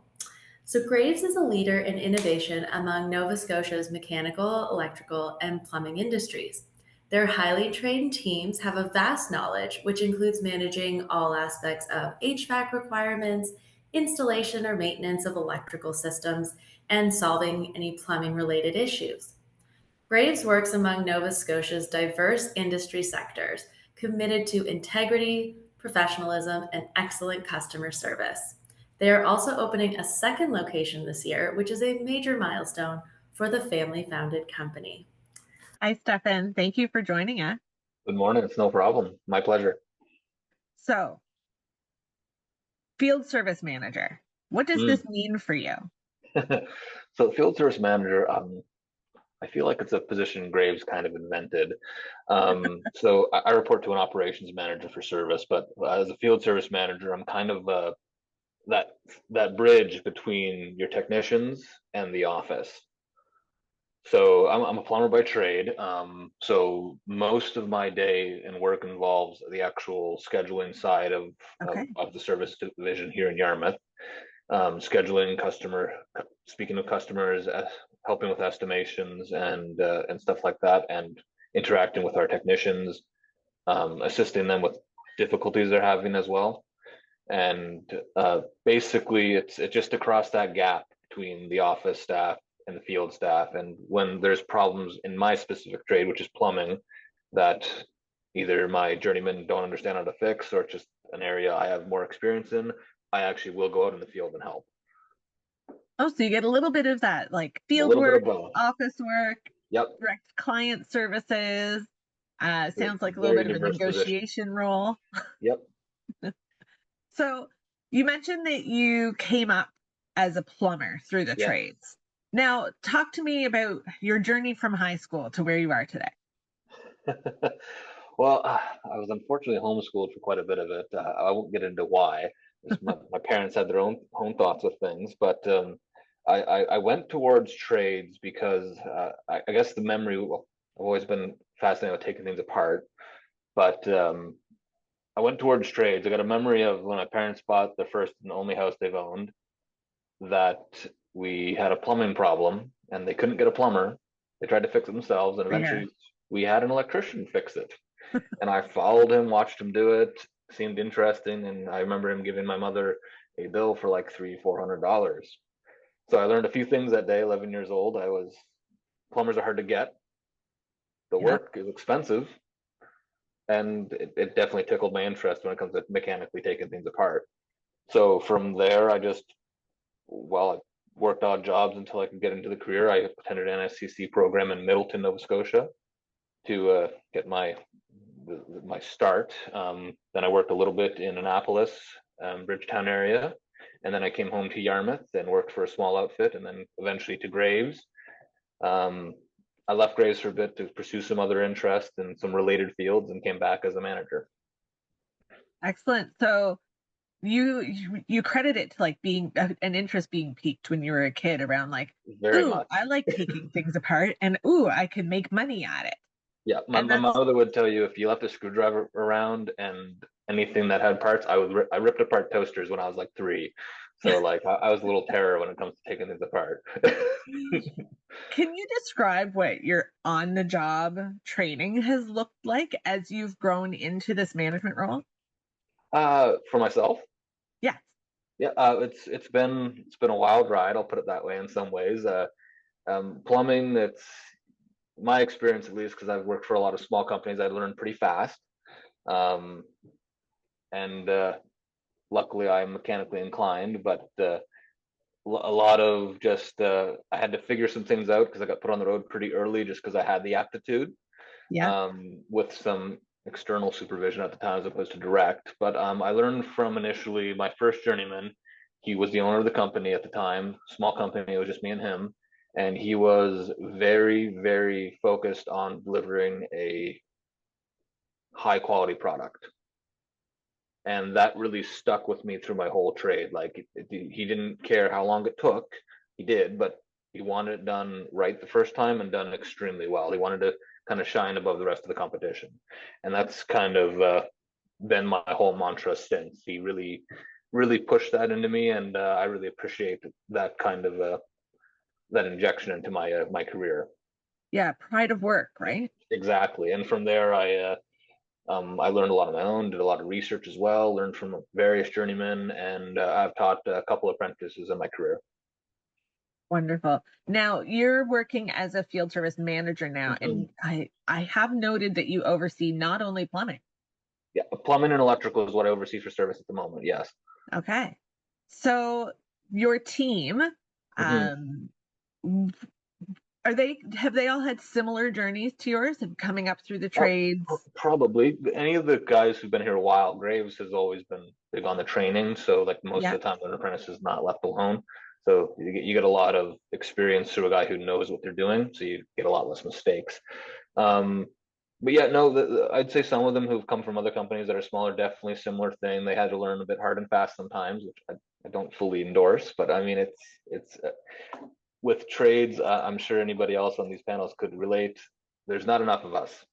So Graves is a leader in innovation among Nova Scotia's mechanical, electrical, and plumbing industries. Their highly trained teams have a vast knowledge, which includes managing all aspects of HVAC requirements, installation or maintenance of electrical systems, and solving any plumbing related issues. Graves works among Nova Scotia's diverse industry sectors, committed to integrity, professionalism, and excellent customer service. They are also opening a second location this year, which is a major milestone for the family founded company. Hi, Stephanne. Thank you for joining us. Good morning. It's no problem. My pleasure. So, field service manager, what does this mean for you? So the field service manager, I feel like it's a position Graves kind of invented. So I report to an operations manager for service, but as a field service manager, I'm kind of that bridge between your technicians and the office. So I'm a plumber by trade. So most of my day and work involves the actual scheduling side of the service division here in Yarmouth. Scheduling speaking to customers, helping with estimations and stuff like that, and interacting with our technicians, assisting them with difficulties they're having as well. And basically, it's just across that gap between the office staff and the field staff. And when there's problems in my specific trade, which is plumbing, that either my journeymen don't understand how to fix, or it's just an area I have more experience in, I actually will go out in the field and help. Oh, so you get a little bit of that, like field work, office work, direct client services. Sounds like a little bit of a negotiation role. Yep. So you mentioned that you came up as a plumber through the trades. Now, talk to me about your journey from high school to where you are today. Well, I was unfortunately homeschooled for quite a bit of it. I won't get into why. My parents had their own thoughts with things, but I went towards trades because I guess the memory, well, I've always been fascinated with taking things apart, but I went towards trades. I got a memory of when my parents bought the first and only house they've owned, that we had a plumbing problem and they couldn't get a plumber. They tried to fix it themselves, and eventually we had an electrician fix it. And I followed him, watched him do it. Seemed interesting, and I remember him giving my mother a bill for like $300-400. So I learned a few things that day. 11 years old. Plumbers are hard to get. The work is expensive, and it definitely tickled my interest when it comes to mechanically taking things apart. So from there, I worked odd jobs until I could get into the career. I attended an NSCC program in Middleton, Nova Scotia, to get my start. Then I worked a little bit in Annapolis, Bridgetown area, and then I came home to Yarmouth and worked for a small outfit, and then eventually to Graves. I left Graves for a bit to pursue some other interests in some related fields, and came back as a manager. Excellent. So you credit it to like being an interest being piqued when you were a kid, around like, very much. I like taking things apart, and I can make money at it. Yeah, my mother would tell you, if you left a screwdriver around and anything that had parts, I ripped apart toasters when I was like 3. So like I was a little terror when it comes to taking things apart. Can you describe what your on-the-job training has looked like as you've grown into this management role? For myself? Yes. Yeah, it's been a wild ride. I'll put it that way in some ways. Plumbing, it's my experience at least because I've worked for a lot of small companies. I learned pretty fast, um, and luckily I'm mechanically inclined. But a lot of just I had to figure some things out because I got put on the road pretty early just because I had the aptitude, Yeah. with some external supervision at the time as opposed to direct. But I learned from initially my first journeyman. He was the owner of the company at the time, small company. It was just me and him, and he was very, very focused on delivering a high quality product. And that really stuck with me through my whole trade. Like he didn't care how long it took. He did, but he wanted it done right the first time and done extremely well. He wanted to kind of shine above the rest of the competition, and that's kind of been my whole mantra since. He really, really pushed that into me, and I really appreciate that kind of that injection into my career. Yeah, pride of work, right? Exactly, and from there I learned a lot on my own, did a lot of research as well, learned from various journeymen, and I've taught a couple of apprentices in my career. Wonderful. Now you're working as a field service manager now, Mhm. and I have noted that you oversee not only plumbing. Yeah, plumbing and electrical is what I oversee for service at the moment. Yes. Okay. So your team, Mhm. um, have they all had similar journeys to yours of coming up through the trades? Probably any of the guys who've been here a while. Graves has always been big on the training, so like most Yeah. of the time, an apprentice is not left alone. So you get a lot of experience through a guy who knows what they're doing, so you get a lot less mistakes. Um, but yeah, no, I'd say some of them who've come from other companies that are smaller, definitely similar thing. They had to learn a bit hard and fast sometimes, which I don't fully endorse. But I mean, it's with trades. I'm sure anybody else on these panels could relate. There's not enough of us.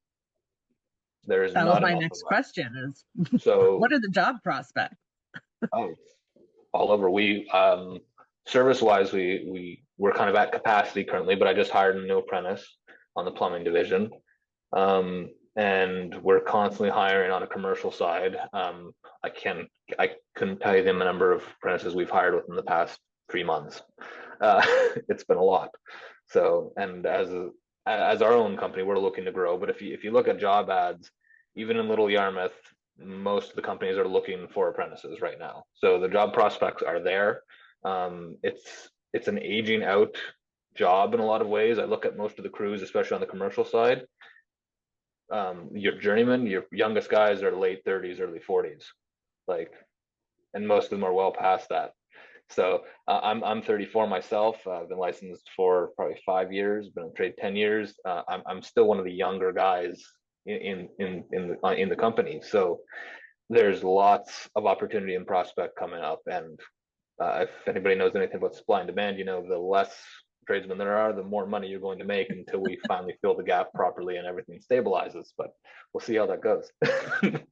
There is That was not my enough of next us. question is So, what are the job prospects? oh, all over. We service wise, we're kind of at capacity currently, but I just hired a new apprentice on the plumbing division. And we're constantly hiring on a commercial side. I can I couldn't tell you the number of apprentices we've hired within the past 3 months. Uh, it's been a lot. So, and as our own company, we're looking to grow. But if you look at job ads, even in Little Yarmouth, most of the companies are looking for apprentices right now. So the job prospects are there. It's an aging out job in a lot of ways. I look at most of the crews, especially on the commercial side. Your journeyman, your youngest guys are late 30s, early 40s, like, and most of them are well past that. So I'm 34 myself. I've been licensed for probably 5 years. Been in trade 10 years. I'm still one of the younger guys in the company. So there's lots of opportunity and prospect coming up. And if anybody knows anything about supply and demand, the less tradesmen there are, the more money you're going to make until we finally fill the gap properly and everything stabilizes. But we'll see how that goes.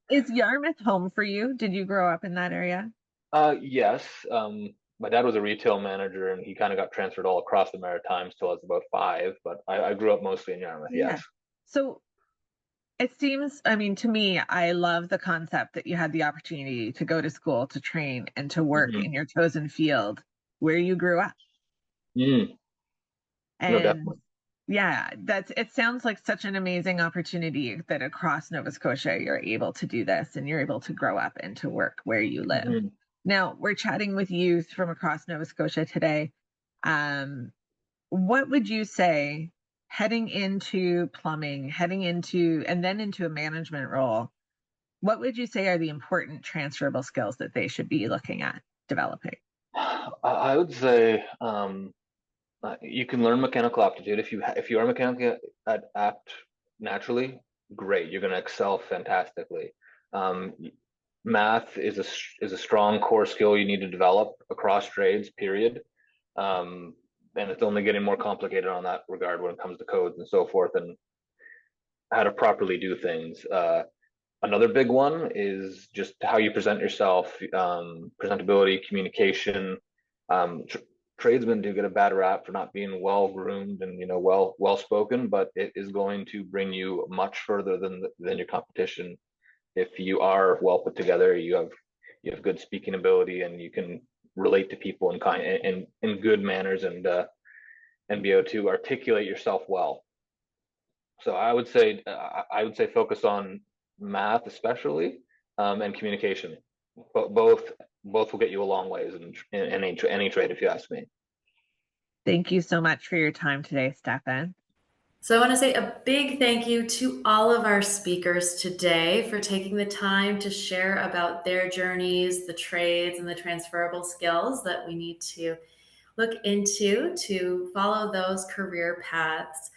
Is Yarmouth home for you? Did you grow up in that area? Yes. My dad was a retail manager and he kind of got transferred all across the Maritimes till I was about 5, but I grew up mostly in Yarmouth, Yeah. yes. So it seems, I mean, to me, I love the concept that you had the opportunity to go to school, to train, and to work Mhm. in your chosen field where you grew up. Mm, no, And definitely. yeah, it sounds like such an amazing opportunity that across Nova Scotia you're able to do this and you're able to grow up and to work where you live. Mhm. Now, we're chatting with youth from across Nova Scotia today. What would you say heading into plumbing, and then into a management role? What would you say are the important transferable skills that they should be looking at developing? I would say you can learn mechanical aptitude if you are mechanically apt naturally. Great, you're going to excel fantastically. Um, Math is a strong core skill you need to develop across trades. Period. Um, and it's only getting more complicated on that regard when it comes to codes and so forth and how to properly do things. Another big one is just how you present yourself, presentability, communication. Tradesmen do get a bad rap for not being well groomed and well spoken, but it is going to bring you much further than your competition if you are well put together. You have good speaking ability, and you can relate to people in good manners and be able to articulate yourself well. So I would say focus on math especially, and communication. But both will get you a long ways in any trade, if you ask me. Thank you so much for your time today, Stephanne. So I want to say a big thank you to all of our speakers today for taking the time to share about their journeys, the trades, and the transferable skills that we need to look into to follow those career paths.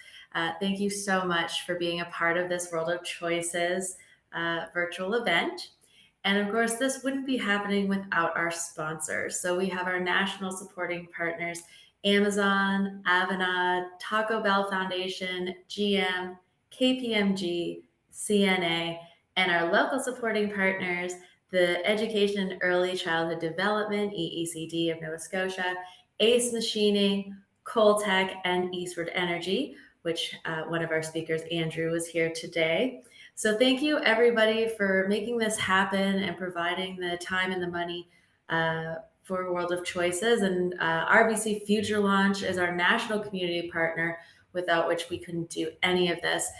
Thank you so much for being a part of this World of Choices virtual event. And of course, this wouldn't be happening without our sponsors. So we have our national supporting partners, Amazon, Avanade, Taco Bell Foundation, GM, KPMG, CNA, and our local supporting partners, the Education and Early Childhood Development, EECD of Nova Scotia, ACE Machining, Coltech, and Eastward Energy, which one of our speakers, Andrew, was here today. So thank you, everybody, for making this happen and providing the time and the money for World of Choices. And RBC Future Launch is our national community partner, without which we couldn't do any of this.